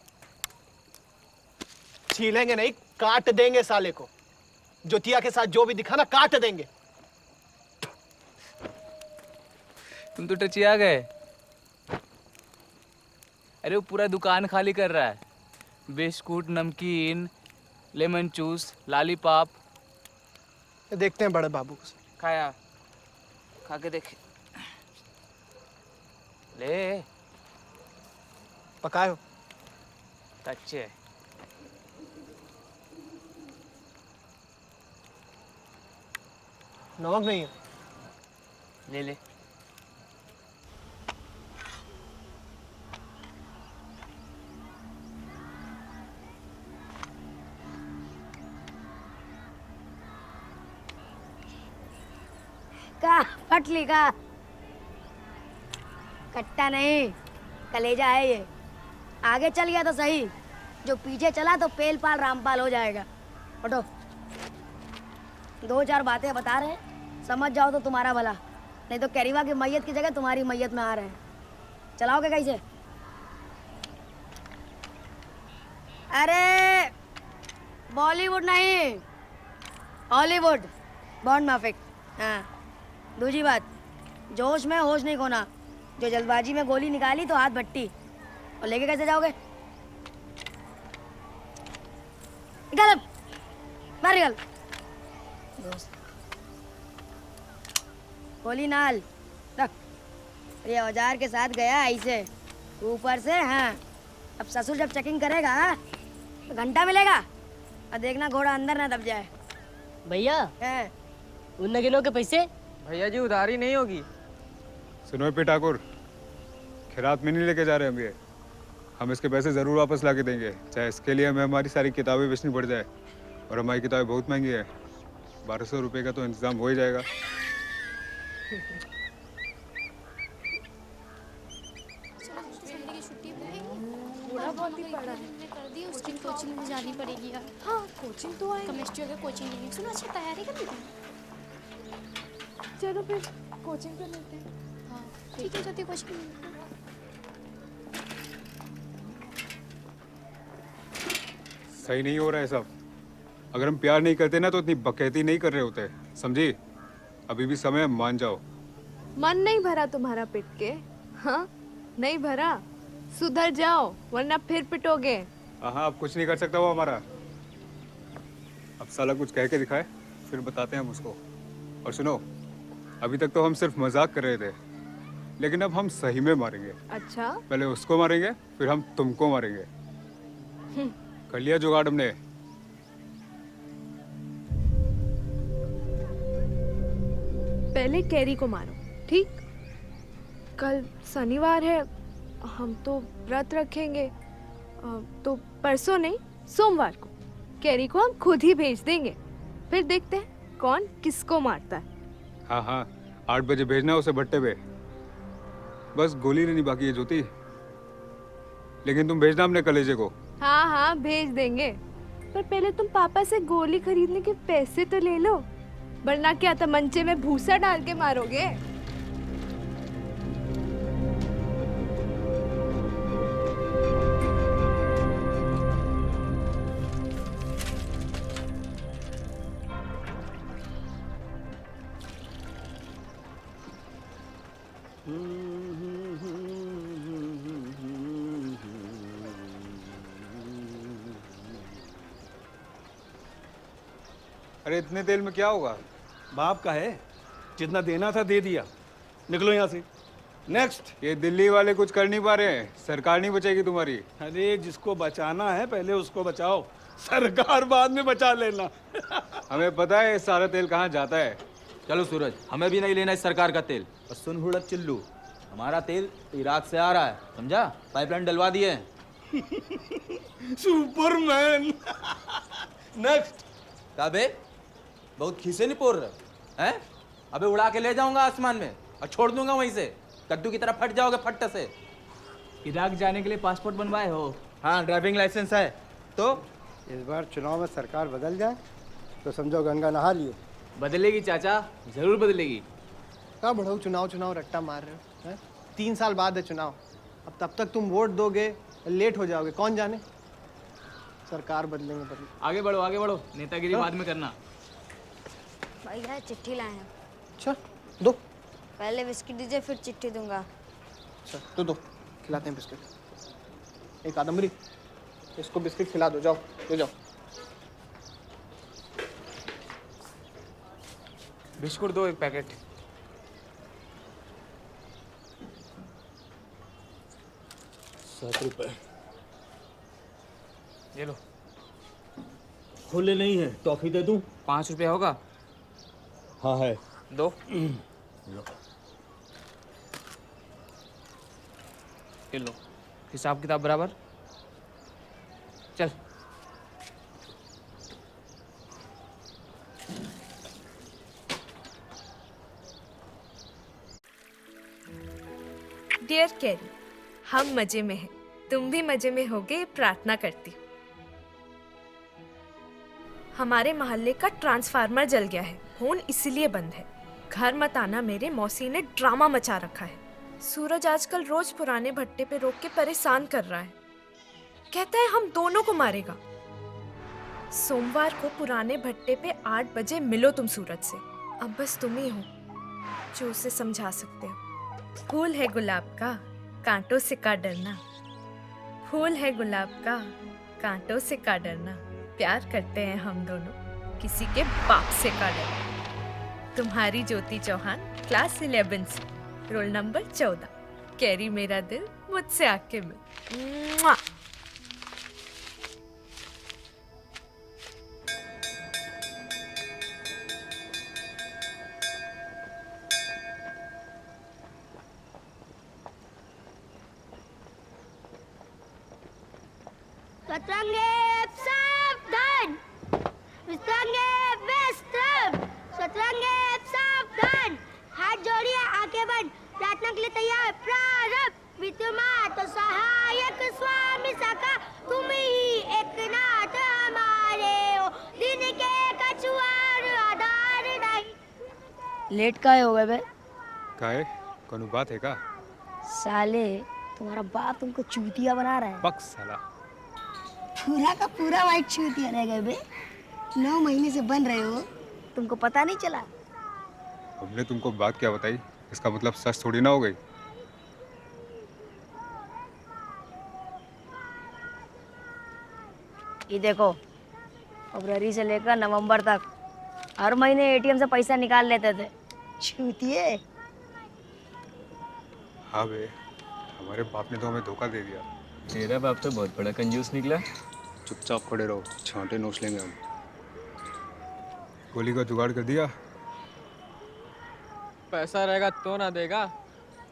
छीलेंगे नहीं, काट देंगे साले को। जोतिया के साथ जो भी दिखा ना, काट देंगे। तुम तो टचिया गए। अरे वो पूरा दुकान खाली कर रहा है। बिस्कुट, नमकीन, लेमन जूस, लॉलीपॉप। देखते हैं बड़े बाबू को। खाया, खा के देख। ले पकाए हो? कच्चे है। नमक नहीं है। ले ले। का पटली का कट्टा नहीं, कलेजा है ये। आगे चल गया तो सही, जो पीछे चला तो पेल पाल रामपाल हो जाएगा। उठो, 2-4 बातें बता रहे हैं, समझ जाओ तो तुम्हारा भला, नहीं तो कैरीवा की मैयत की जगह तुम्हारी मैयत में आ रहे हैं। चलाओगे कैसे? अरे बॉलीवुड नहीं, हॉलीवुड। बॉन्ड माफिक। हाँ, दूसरी बात, जोश में होश नहीं खोना। जो जल्दबाजी में गोली निकाली तो हाथ भट्टी। और लेके कैसे जाओगे? निकाल अब, मार निकाल। गोली नाल रख। ये औजार के साथ गया ऐसे ऊपर से। हाँ, अब ससुर जब चेकिंग करेगा तो घंटा मिलेगा। और देखना घोड़ा अंदर ना दब जाए। भैया उन नगिनों के पैसे? भैया जी उधारी नहीं होगी। सुनो पे ठाकुर, खैरात में नहीं लेके जा रहे हम ये। हम इसके पैसे ज़रूर वापस ला के देंगे, चाहे इसके लिए हमें हमारी सारी किताबें बेचनी पड़ जाए। और हमारी किताबें बहुत महंगी है, 1200 रुपये का तो इंतज़ाम हो ही जाएगा। कोचिंग कोचिंग में जानी पड़ेगी यार। हाँ, कोचिंग तो आएगी। केमिस्ट्री अगर कोचिंग नहीं सुनो, अच्छा तैयारी कर लेते हैं। चलो फिर कोचिंग कर लेते हैं। हाँ ठीक है, जाती कोचिंग। सही नहीं हो रहा है सब। अगर हम प्यार नहीं करते ना तो इतनी बकैती नहीं कर रहे होते, समझी? अभी भी समय है, मान जाओ। मन नहीं भरा तुम्हारा पिट के? हाँ, नहीं भरा? सुधर जाओ वरना फिर पिटोगे। हाँ, अब कुछ नहीं कर सकता वो हमारा। अब साला कुछ कह के दिखाए, फिर बताते हैं हम उसको। और सुनो, अभी तक तो हम सिर्फ मजाक कर रहे थे, लेकिन अब हम सही में मारेंगे। अच्छा? पहले उसको मारेंगे, फिर हम तुमको मारेंगे। कर लिया जुगाड़ हमने। पहले कैरी को मारो, ठीक? कल शनिवार है, हम तो व्रत रखेंगे। तो परसों नहीं, सोमवार को कैरी को हम खुद ही भेज देंगे। फिर देखते हैं कौन किसको मारता है। हाँ हाँ, 8 बजे भेजना उसे भट्टे पे। बस गोली लेनी बाकी है ज्योति, लेकिन तुम भेजना अपने कलेजे को। हाँ हाँ, भेज देंगे, पर पहले तुम पापा से गोली खरीदने के पैसे तो ले लो, वरना क्या तमंचे में भूसा डाल के मारोगे? अरे इतने तेल में क्या होगा? बाप का है, जितना देना था दे दिया। निकलो यहाँ से। नेक्स्ट। ये दिल्ली वाले कुछ कर नहीं पा रहे हैं, सरकार नहीं बचेगी तुम्हारी। अरे जिसको बचाना है पहले उसको बचाओ, सरकार बाद में बचा लेना। हमें पता है सारा तेल कहाँ जाता है। चलो सूरज, हमें भी नहीं लेना इस सरकार का तेल। और सुन हुड़क चिल्लू, हमारा तेल इराक से आ रहा है, समझा? पाइपलाइन डलवा दिए हैं। सुपरमैन। नेक्स्ट। काबे बहुत खीसे नहीं पोर रहे हैं? अबे उड़ा के ले जाऊंगा आसमान में और छोड़ दूंगा वहीं से, कद्दू की तरह फट जाओगे फट से। इराक जाने के लिए पासपोर्ट बनवाए हो? हाँ, ड्राइविंग लाइसेंस है। तो इस बार चुनाव में सरकार बदल जाए तो समझो गंगा नहा लिए। बदलेगी चाचा, जरूर बदलेगी। कहाँ बढ़ो, चुनाव रट्टा मार रहे हो। हैं? 3 साल बाद है चुनाव, अब तब तक तुम वोट दोगे, लेट हो जाओगे, कौन जाने। सरकार बदलेंगे बदले। आगे बढ़ो, नेतागिरी बाद में करना। भैया चिट्ठी लाए हैं। अच्छा दो। पहले बिस्किट दीजिए फिर चिट्ठी दूंगा। अच्छा तो दो, खिलाते हैं बिस्किट। एक कादम्बरी, इसको बिस्किट खिला दो, जाओ ले जाओ। बिस्कुट दो 1 पैकेट। ₹7 ये लो। खुले नहीं है, टॉफी दे दूं? ₹5 होगा? हाँ है। दो। ये लो, हिसाब किताब बराबर। चल। डियर कैरी, हम मजे में हैं, तुम भी मजे में होगे प्रार्थना करती हूँ। हमारे मोहल्ले का ट्रांसफार्मर जल गया है, फोन इसलिए बंद है। घर मत आना मेरे मौसी ने ड्रामा मचा रखा है। सूरज आजकल रोज पुराने भट्टे पे रोक के परेशान कर रहा है, कहता है हम दोनों को मारेगा। सोमवार को पुराने भट्टे पे 8 बजे मिलो तुम सूरज से। अब बस तुम ही हो जो उसे समझा सकते हो। फूल है गुलाब का, कांटों से का डरना। फूल है गुलाब का, कांटों से का डरना। प्यार करते हैं हम दोनों, किसी के बाप से का डरना। तुम्हारी ज्योति चौहान, क्लास 11 से, रोल नंबर 14। कैरी मेरा दिल, मुझसे आके मिल। मुआ। शतरंगे सावधान, विश्रांगे वेस्टर्न। शतरंगे सावधान, हाथ जोड़िए आंखें बंद, प्रार्थना के लिए तैयार। प्रारंभ। विद्युमात सहायक स्वामी सखा, तुम ही एक नाथ हमारे हो, दिन के कछुआर आधार नहीं। लेट काहे हो गए बे? काहे? कोनो बात है का? साले तुम्हारा बाप तुमको चूतिया बना रहा है। बक साला। पूरा का पूरा वाइट चूतिया रह गए बे। 9 महीने से बन रहे हो, तुमको पता नहीं चला? हमने तुमको बात क्या बताई, इसका मतलब सच थोड़ी ना हो गई। ये देखो, फरवरी से लेकर नवंबर तक हर महीने एटीएम से पैसा निकाल लेते थे। चूतिए। हाँ बे, हमारे बाप ने तो हमें धोखा दे दिया। तेरा बाप तो बहुत बड़ा कंजूस निकला। चुपचाप खड़े रहो, छांटे नोच लेंगे हम। गोली का जुगाड़ कर दिया? पैसा रहेगा तो ना देगा।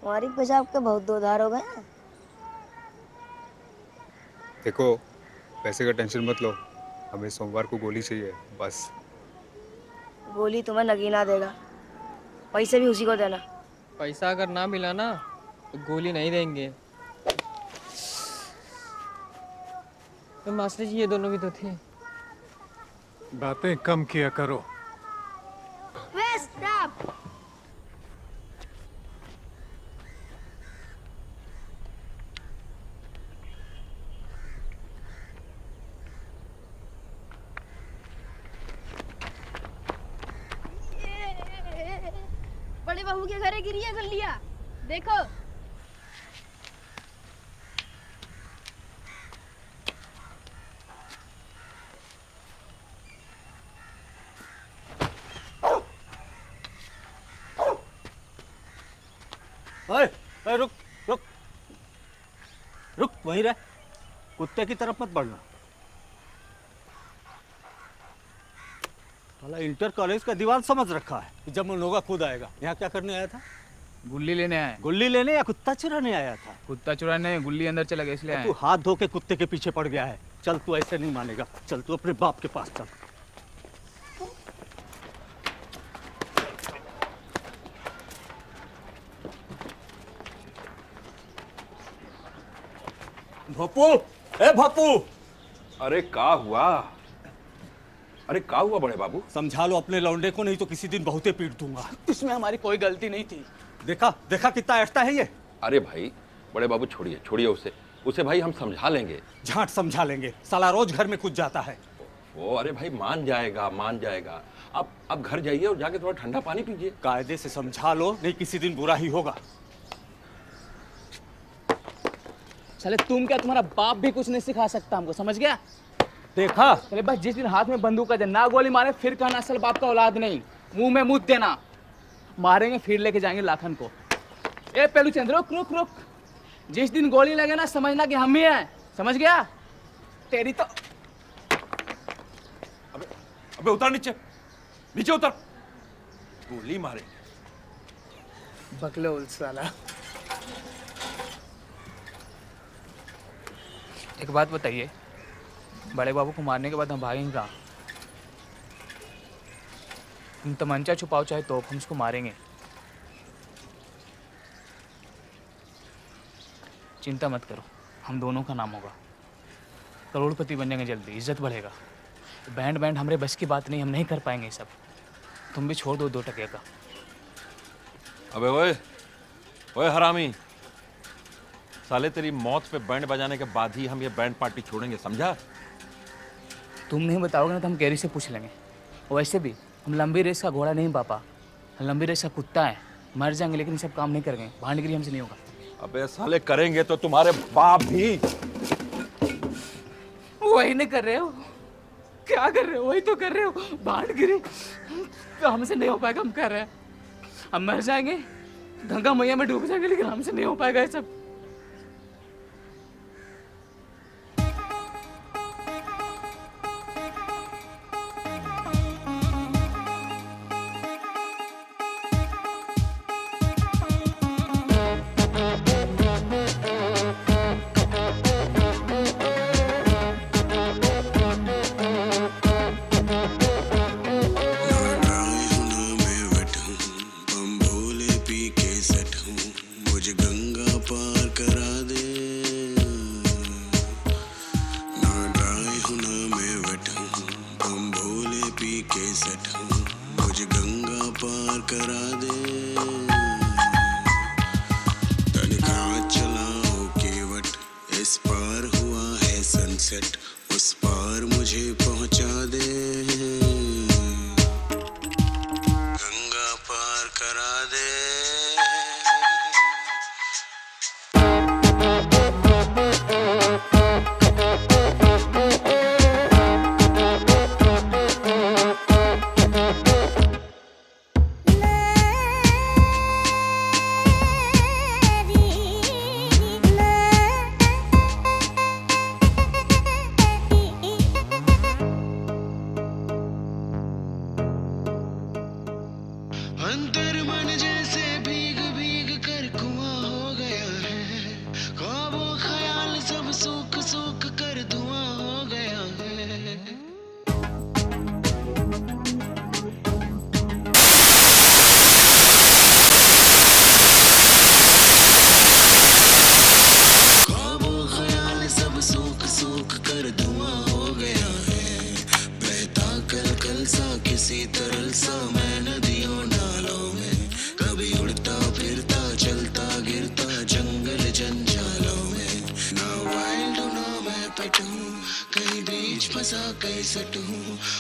हमारी पेशाब के बहुत दो धार हो गए हैं। देखो, पैसे का टेंशन मत लो, हमें सोमवार को गोली चाहिए बस। गोली तुम्हें नगीना देगा, पैसे भी उसी को देना। पैसा अगर ना मिला ना तो गोली नहीं देंगे। तो मास्टर जी ये दोनों भी तो थे। बातें कम किया करो। वेस्टर्न। बड़े बहू के घरे गिरी है गलिया, देखो। ओए, रुक रुक रुक, वहीं रह, कुत्ते की तरफ मत बढ़ना। साला इंटर कॉलेज का दीवान समझ रखा है कि जब मनोगा खुद आएगा। यहाँ क्या करने आया था? गुल्ली लेने आया। गुल्ली लेने या कुत्ता चुराने आया था? कुत्ता चुराने, गुल्ली अंदर चला गया इसलिए आया। तू हाथ धो के कुत्ते के पीछे पड़ गया है। चल, तू ऐसे नहीं मानेगा। चल तू अपने बाप के पास चल। भप्पू, ए भप्पू। अरे का हुआ? अरे का हुआ बड़े बाबू? समझा लो अपने लौंडे को, नहीं तो किसी दिन बहुते पीट दूंगा। इसमें हमारी कोई गलती नहीं थी। देखा देखा कितना ऐठता है ये। अरे भाई बड़े बाबू छोड़िए छोड़िए उसे भाई हम समझा लेंगे। झाट समझा लेंगे, साला रोज घर में कुछ जाता है। वो अरे भाई मान जाएगा। अब घर जाइए और जाके थोड़ा ठंडा पानी पीजिए। कायदे से समझा लो, नहीं किसी दिन बुरा ही होगा। साले तुम क्या, तुम्हारा बाप भी कुछ नहीं सिखा सकता हमको, समझ गया? देखा चले बस जिस दिन हाथ में बंदूक आ जाए ना गोली मारे फिर कहना असल बाप का औलाद नहीं, मुंह में मुद्द देना। मारेंगे फिर लेके जाएंगे लाखन को। ए पेलू चंद्र रुक, जिस दिन गोली लगे ना समझना कि हम ही हैं, समझ गया? तेरी तो अबे उतर नीचे उतर, गोली मारे बकलोल साला। एक बात बताइए, बड़े बाबू को मारने के बाद हम भागेंगे कहाँ? तुम तमंचा छुपाओ चाहे तोप, हम उसको मारेंगे। चिंता मत करो, हम दोनों का नाम होगा, करोड़पति बन जाएंगे जल्दी, इज्जत बढ़ेगा। बैंड हमारे बस की बात नहीं, हम नहीं कर पाएंगे सब। तुम भी छोड़ दो 2 टके का। अबे ओए हरामी, साले तेरी मौत पे बैंड बजाने के बाद ही हम ये बैंड पार्टी छोड़ेंगे, समझा? तुम नहीं बताओगे ना तो हम कैरी से पूछ लेंगे। वैसे भी हम लंबी रेस का घोड़ा नहीं पापा, हम लंबी रेस का कुत्ता है। मर जाएंगे लेकिन सब काम नहीं करेंगे, भांडगिरी हमसे नहीं होगा। अबे साले करेंगे तो तुम्हारे बाप भी। वही नहीं कर रहे हो, क्या कर रहे हो? वही तो कर रहे हो, भांडगिरी। तो हमसे नहीं हो पाएगा, हम कर रहे हैं। हम मर जाएंगे, गंगा मैया में डूब जाएंगे, लेकिन हमसे नहीं हो पाएगा ये सब।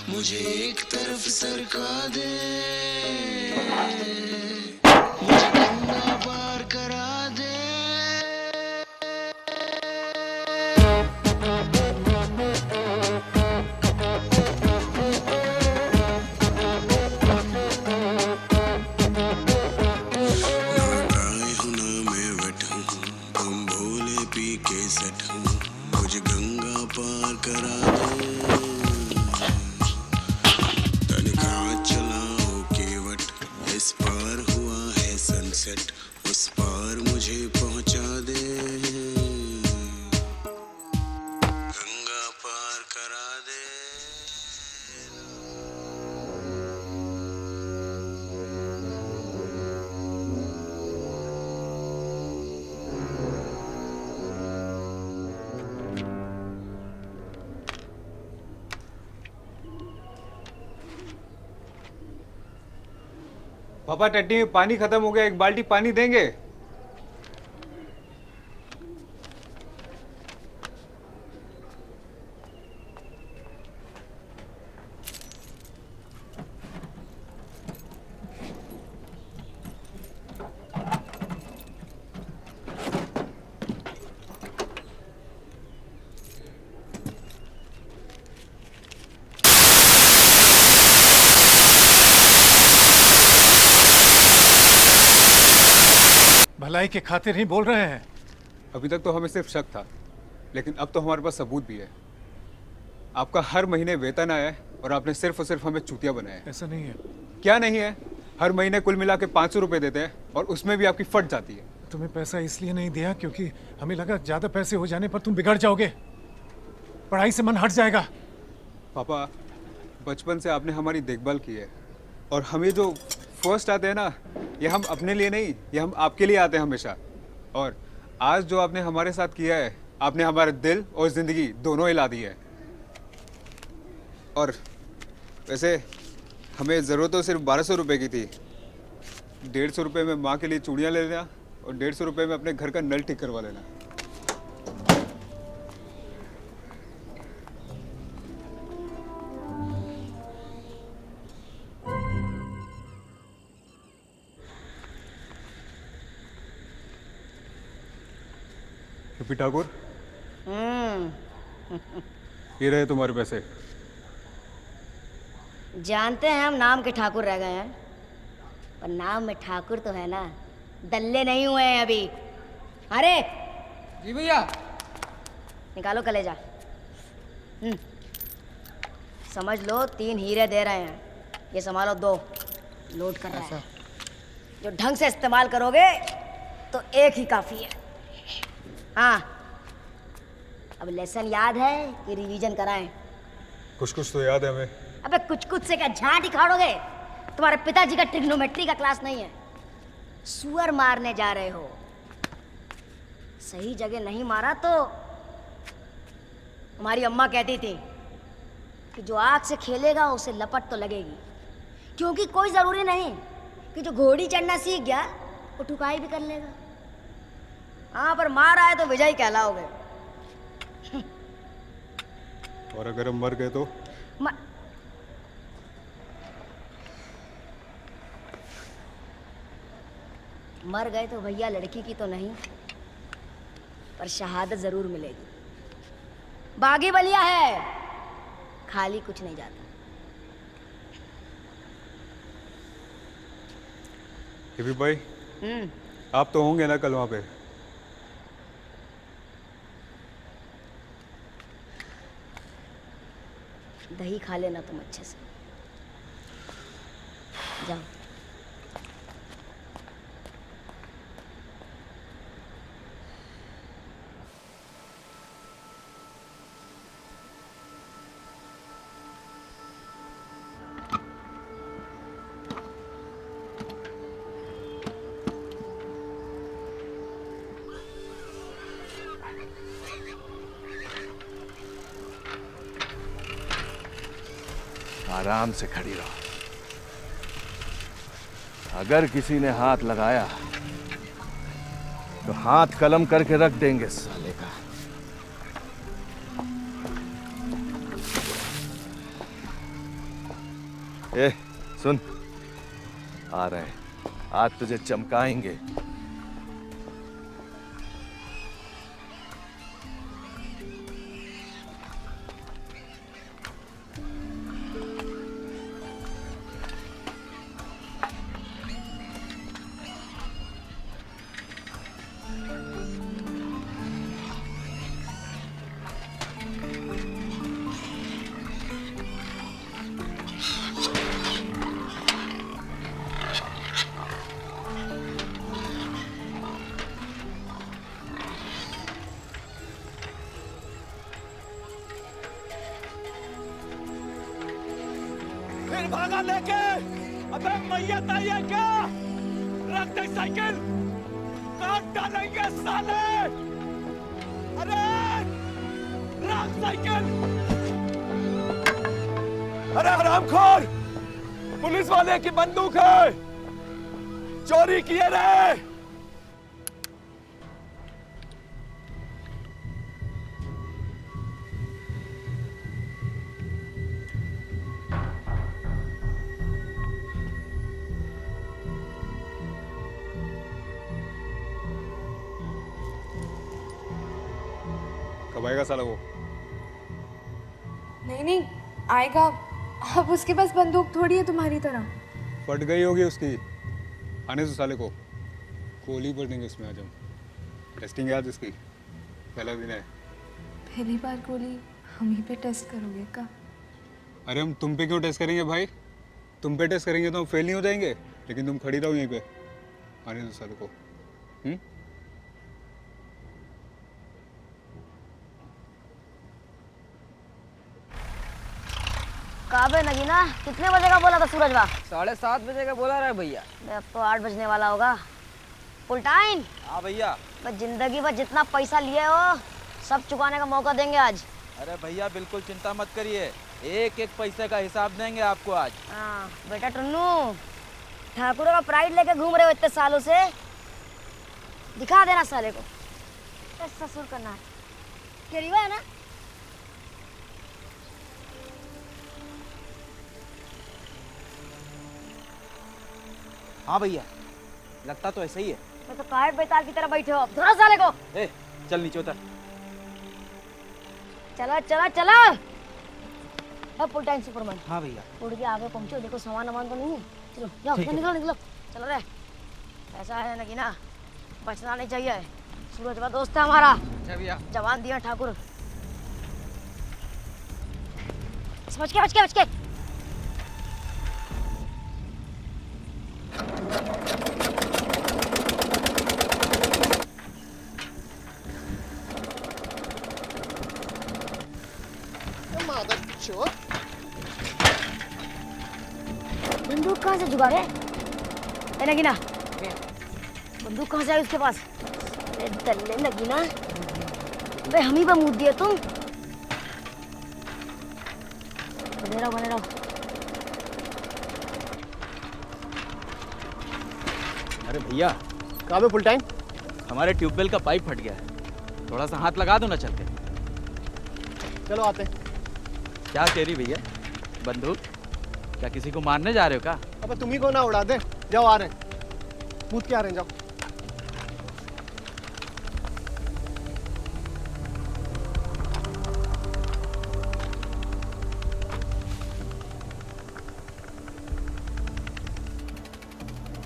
मुझे एक तरफ सरका दे, मुझे गंगा पार करा दे। मुझे गंगा पार करा दे। सनसेट उस पार मुझे पहुंचा दे, गंगा पार करा दे। पापा टट्टी में पानी खत्म हो गया, एक बाल्टी पानी देंगे? भलाई के खातिर ही बोल रहे हैं। अभी तक तो हमें सिर्फ शक था, लेकिन अब तो हमारे पास सबूत भी है। आपका हर महीने वेतन आया है और आपने सिर्फ और सिर्फ हमें चूतिया बनाया है। ऐसा नहीं है। क्या नहीं है? हर महीने कुल मिला के 500 रुपए देते हैं और उसमें भी आपकी फट जाती है। तुम्हें पैसा इसलिए नहीं दिया क्योंकि हमें लगा ज्यादा पैसे हो जाने पर तुम बिगड़ जाओगे, पढ़ाई से मन हट जाएगा। पापा, बचपन से आपने हमारी देखभाल की है और हमें जो फर्स्ट आते हैं ना, ये हम अपने लिए नहीं, ये हम आपके लिए आते हैं हमेशा। और आज जो आपने हमारे साथ किया है, आपने हमारे दिल और जिंदगी दोनों हिला दी है। और वैसे हमें ज़रूरत तो सिर्फ 1200 रुपये की थी। 150 रुपये में माँ के लिए चूड़ियाँ ले लेना और 150 रुपये में अपने घर का नल ठीक करवा लेना। पी ठाकुर, ये रहे तुम्हारे पैसे। जानते हैं हम नाम के ठाकुर रह गए हैं, पर नाम में ठाकुर तो है ना, दल्ले नहीं हुए हैं अभी। अरे जी भैया, निकालो कलेजा। समझ लो 3 हीरे दे रहे हैं, ये संभालो 2 लोड कर रहा है। जो ढंग से इस्तेमाल करोगे तो 1 ही काफी है। हाँ, अब लेसन याद है कि रिवीजन कराएं? कुछ तो याद है हमें। अबे कुछ से क्या झांट दिखाड़ोगे? तुम्हारे पिताजी का ट्रिग्नोमेट्री का क्लास नहीं है। सुअर मारने जा रहे हो, सही जगह नहीं मारा तो हमारी अम्मा कहती थी कि जो आग से खेलेगा उसे लपट तो लगेगी, क्योंकि कोई जरूरी नहीं कि जो घोड़ी चढ़ना सीख गया वो ठुकाई भी कर लेगा। हाँ, पर मार आए तो विजयी कहलाओगे। और अगर हम मर गए तो? मर गए तो भैया लड़की की तो नहीं, पर शहादत जरूर मिलेगी। बागी बलिया है, खाली कुछ नहीं जाता। ये भी भाई, आप तो होंगे ना कल वहां पे? दही खा लेना तुम अच्छे से। जाओ। आराम से खड़ी रहो। अगर किसी ने हाथ लगाया तो हाथ कलम करके रख देंगे साले का। ए, सुन, आ रहे हैं, आज तुझे चमकाएंगे। फिर भागा लेके। अबे मैयत आई है क्या? रख दे साइकिल, काट डालेंगे साले। अरे रख साइकिल। अरे हरामखोर, पुलिस वाले की बंदूक है, चोरी किए रे। कब आएगा साला वो? नहीं नहीं आएगा। अब उसके पास बंदूक थोड़ी है तुम्हारी तरह। फट गई होगी उसकी। आने दो साले को, गोली भर देंगे उसमें आज हम। टेस्टिंग है आज इसकी, पहला दिन है। पहली बार गोली हम ही पे टेस्ट करोगे का? अरे हम तुम पे क्यों टेस्ट करेंगे भाई? तुम पे टेस्ट करेंगे तो हम फेल नहीं हो जाएंगे? लेकिन तुम खड़ी रहो यहीं पे। आने दो साले को। काबे नगीना, कितने बजे का बोला था सूरजवा? 7:30 बजे का बोला रहा है भैया। अब तो 8 बजने वाला होगा। Full time? हाँ भैया। बस जिंदगी भर जितना पैसा लिए हो सब चुकाने का मौका देंगे आज। अरे भैया बिल्कुल चिंता मत करिए, एक एक पैसे का हिसाब देंगे आपको आज। हाँ बेटा टुन्नू, ठाकुरों का प्राइड लेके घूम रहे हो इतने सालों से, दिखा देना साले को। ससुर करना है केरीवा है ना? हाँ भैया, लगता तो ऐसा ही है। मैं तो काहे बेताल की तरह बैठे हो, अब धरो साले को। ए, चल नीचे उतर। चलो चलो चलो। अब फुल टाइम सुपरमैन। हाँ भैया। उड़ के आगे पहुंचो, देखो सामान वामान तो नहीं है। चलो जाओ, निकलो निकलो। चलो रे, ऐसा है ना कि ना बचना नहीं चाहिए। सूरजवा दोस्त है हमारा। अच्छा भैया। जवान दिया ठाकुर। बच के बच के बच के। बंदूक कहाँ से जुगाड़ है? नगीना, बंदूक कहाँ से आई उसके पास? अरे दल्ले नगीना, बे हम ही पे मूद दिए तुम। बने रहो बने रहो। अरे भैया, कहाँ पे फुल टाइम? हमारे ट्यूबवेल का पाइप फट गया है, थोड़ा सा हाथ लगा दो ना चल के। चलो आते। क्या कह रही भैया? बंदूक? क्या किसी को मारने जा रहे हो क्या? अब तुम ही को ना उड़ा दे। जाओ, आ रहे हैं, कूद के आ रहे हैं, जाओ।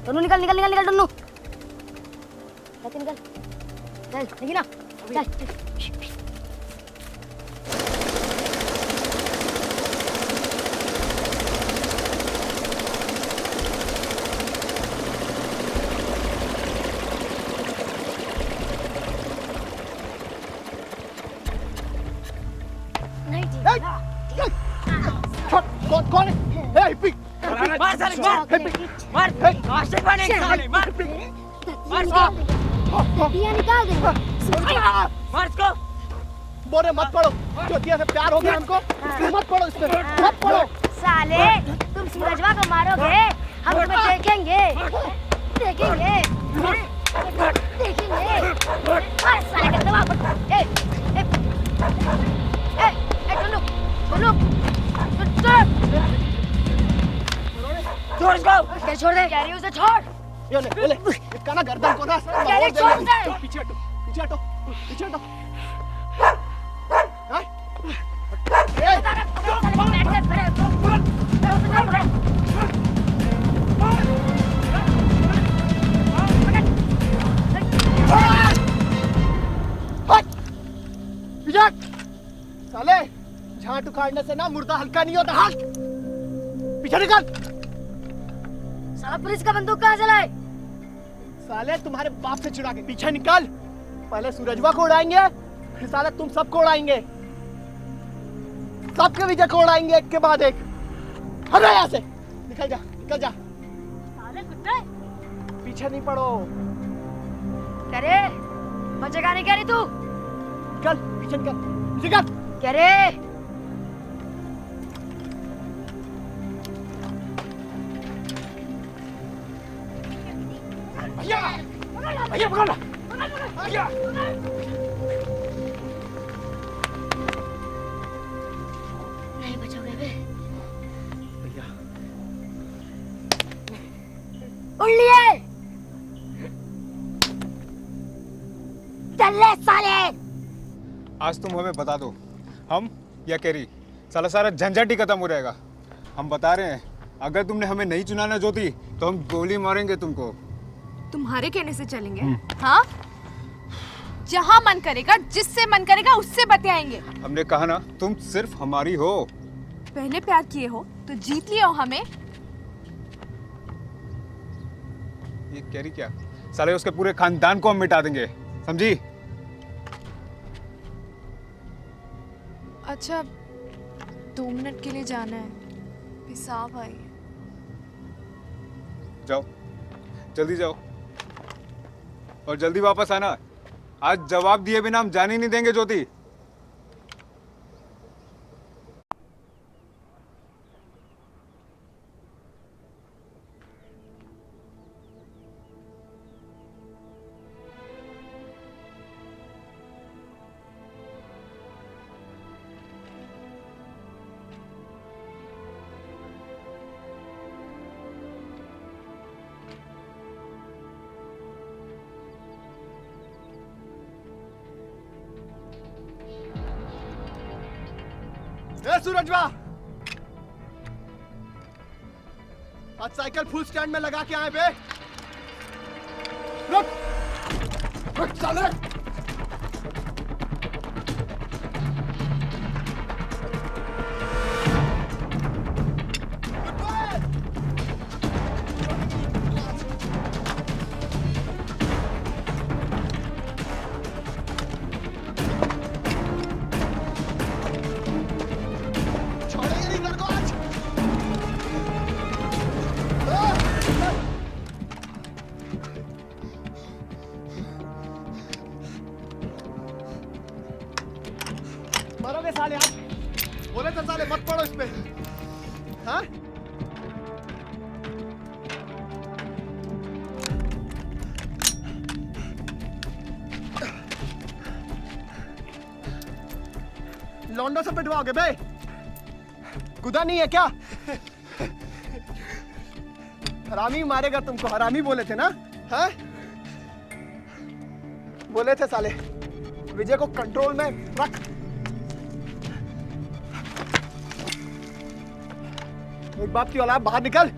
टुन्नू निकल निकल निकल निकल टुन्नू। निकल निकल। चल नगीना, चल। कौन है? हिप्पी, मार साले मार आशिक बने साले मार दिया निकाल दे। मार इसको। बोले मत पढ़ो, चौथिया से प्यार हो गया हमको। मत पढ़ो इसमें, मत पढ़ो। साले तुम सूरजवा को मारोगे, हम तुम्हें देखेंगे देखेंगे देखेंगे। मार साले का दिमाग। ए ए ए ए टुन्नू टुन्नू छोड़ इसको। क्या छोड़ दे? कह रही हूँ उसे छोड़। ये ले इसका ना गर्दन को ना कह रही छोड़ दे। पीछे हटो, पीछे हटो, पीछे हटो। साले झाट उखाड़ने से ना मुर्दा हल्का नहीं होता। हट, पीछे निकल। साला पुलिस का बंदूक कहाँ चलाए? साले तुम्हारे बाप से चुरा के। पीछे निकल। पहले सूरजवा को उड़ाएंगे, फिर साले तुम सबको उड़ाएंगे। सबके विजय को उड़ाएंगे एक के बाद एक। हट यहाँ से, निकल जा निकल जा। साले कुत्ते, पीछे नहीं पड़ो। करे बचेगा नहीं कह रही तू? निकल पीछे निकल, निकल। करे भैया पकड़ ला। नहीं बचोगे बे। उड़ लिए। चल ले साले। आज तुम हमें बता दो, हम या कैरी, साला सारा झंझट ही खत्म हो जाएगा। हम बता रहे हैं, अगर तुमने हमें नहीं चुनाना ज्योति तो हम गोली मारेंगे तुमको। तुम्हारे कहने से चलेंगे? हाँ, जहाँ मन करेगा, जिससे मन करेगा उससे बतियाएंगे। हमने कहा ना, तुम सिर्फ हमारी हो। पहले प्यार किए हो तो जीत लिए हो हमें। ये कैरी क्या, साले उसके पूरे खानदान को हम मिटा देंगे, समझी? अच्छा, 2 मिनट के लिए जाना है, पेशाब आई। जाओ, जल्दी जाओ और जल्दी वापस आना। आज जवाब दिए बिना हम जाने नहीं देंगे ज्योति। सूरजवा, आज साइकिल फुल स्टैंड में लगा के आए बे। रुक, रुक साले। मरोगे साले आप। बोले तो साले मत पड़ो इसमें। हाँ? लौंडो से पिटवाओगे बे? गुदा नहीं है क्या? हरामी मारेगा तुमको, हरामी बोले थे ना? हाँ? बोले थे साले, विजय को कंट्रोल में रख। एक बाप की औलाद, बाहर निकल,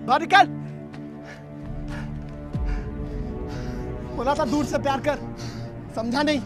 बाहर निकल। बोला था दूर से प्यार कर, समझा नहीं।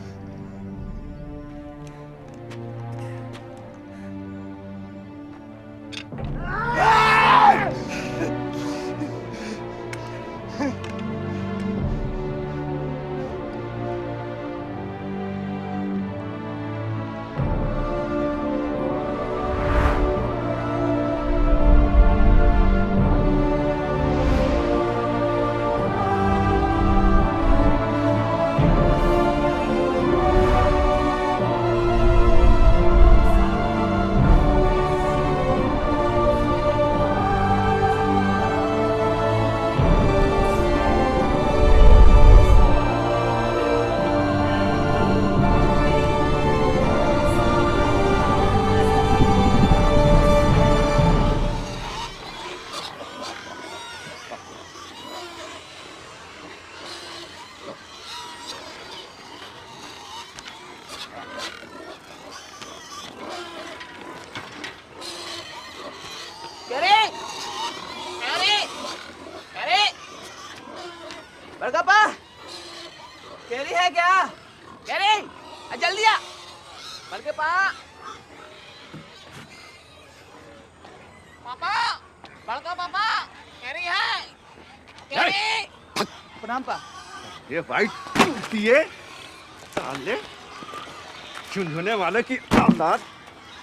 बड़कापा, कैरी है क्या? कैरी, जल्दी आ। बड़कापा, पापा, बड़का पापा, कैरी है? कैरी। प्रणाम पा। ये वाइट पिए साले, चुनने वाले की औलाद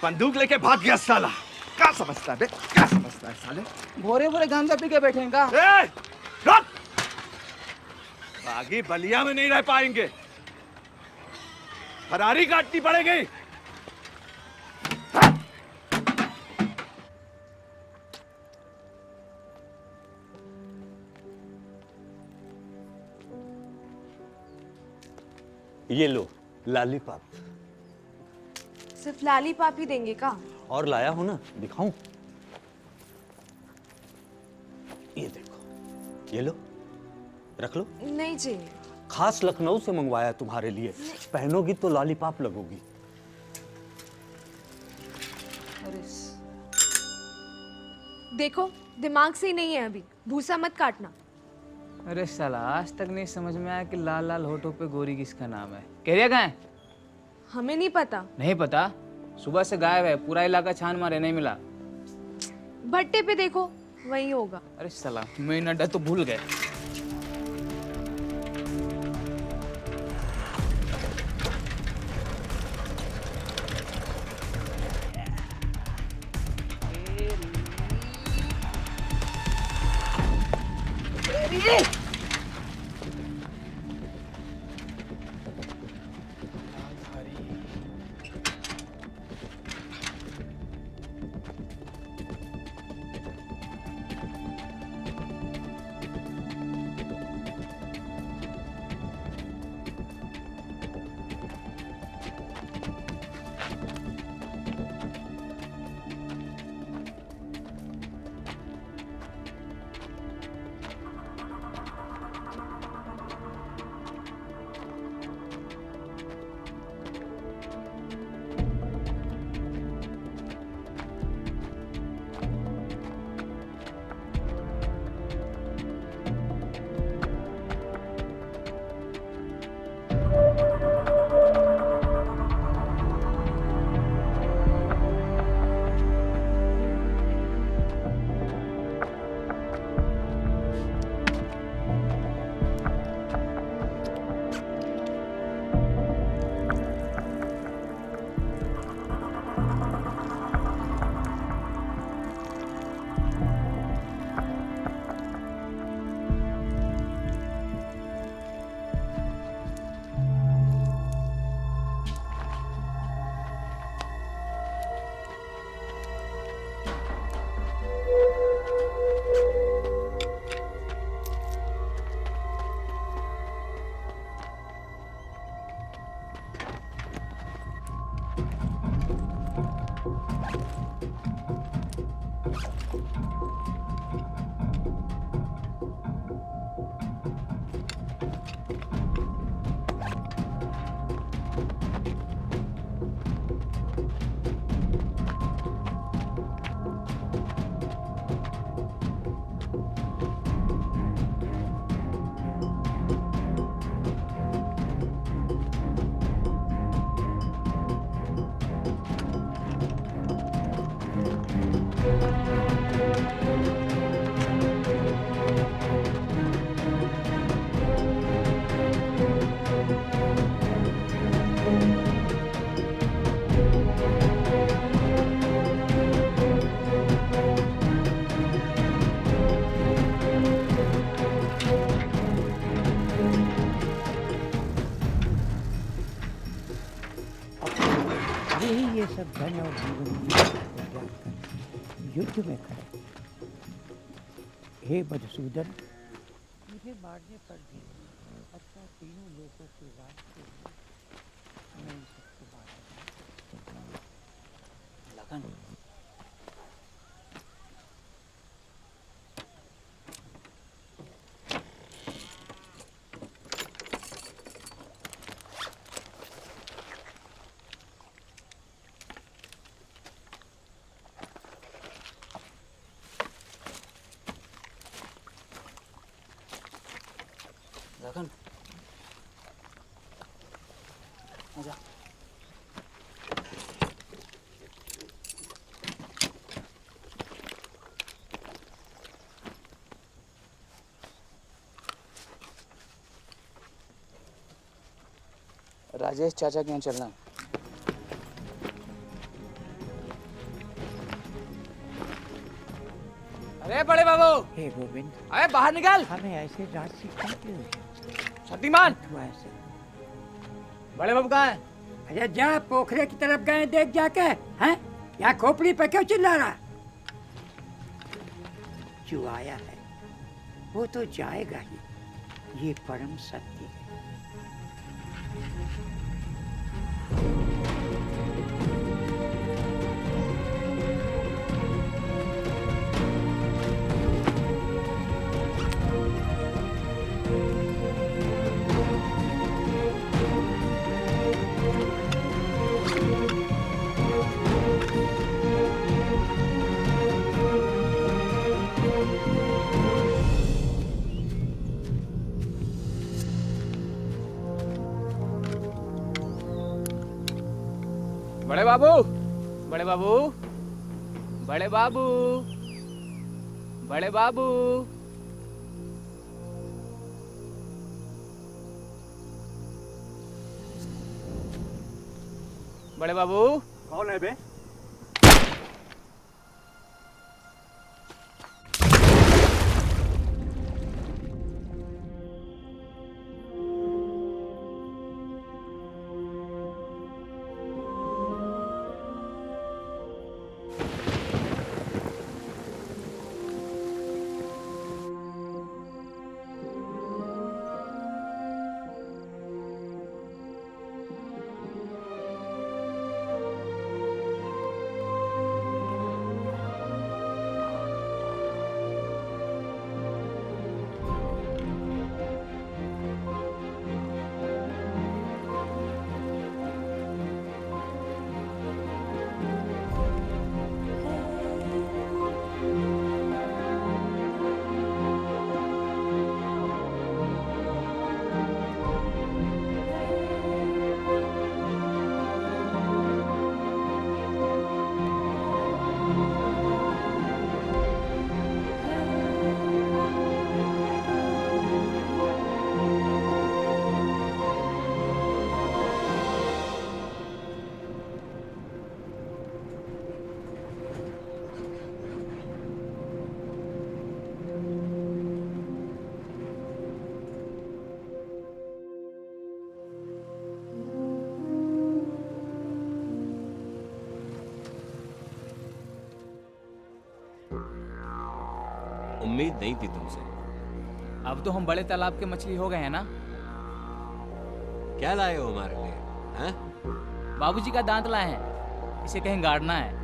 बंदूक लेके भाग गया साला। क्या समझता है बे? क्या समझता है साले? भोरे भोरे गांजा पी के बैठेगा। रुक! बागी बलिया में नहीं रह पाएंगे, फरारी काटनी पड़ेगी। ये लो लॉलीपॉप। सिर्फ लॉलीपॉप ही देंगे का? और लाया हूं ना, दिखाऊं? ये देखो, ये लो, रख लो। नहीं चाहिए। खास लखनऊ से मंगवाया तुम्हारे लिए, पहनोगी तो लॉलीपॉप लगोगी। देखो दिमाग से ही नहीं है अभी, भूसा मत काटना। अरे साला आज तक नहीं समझ में आया कि लाल लाल होठों पे गोरी किसका नाम है। केरिया कहाँ है? हमें नहीं पता। नहीं पता? सुबह से गायब है, पूरा इलाका छान मारे, नहीं मिला। भट्टे पे देखो, वही होगा। अरे साला मेन अड्डा तो भूल गए। ये सब धन और जीवन की त्याग कर युद्ध में खड़े। हे मधुसूदन, मुझे मारने पर भी अच्छा तीनों लोगों के रास्ते मैं इन सबको मार लगन। लगन आजा। राजेश चाचा के यहाँ चलना। अरे बड़े बाबू। हे गोविंद। अरे बाहर निकल। हमें ऐसे रात से क्या क्यों? शक्तिमान। ऐसे बड़े बाबू कहाँ है? अरे जा पोखरे की तरफ गए, देख जाके। हैं? यहाँ खोपड़ी पे क्यों चिल्ला रहा? जो आया है वो तो जाएगा ही, ये परम सत्य है। बड़े बाबू, बड़े बाबू, बड़े बाबू, बड़े बाबू। बड़े बाबू। कौन है बे? उम्मीद नहीं थी तुमसे। अब तो हम बड़े तालाब के मछली हो गए हैं ना। क्या लाए हो हमारे लिए? हैं? बाबूजी का दांत लाए हैं, इसे कहीं गाड़ना है।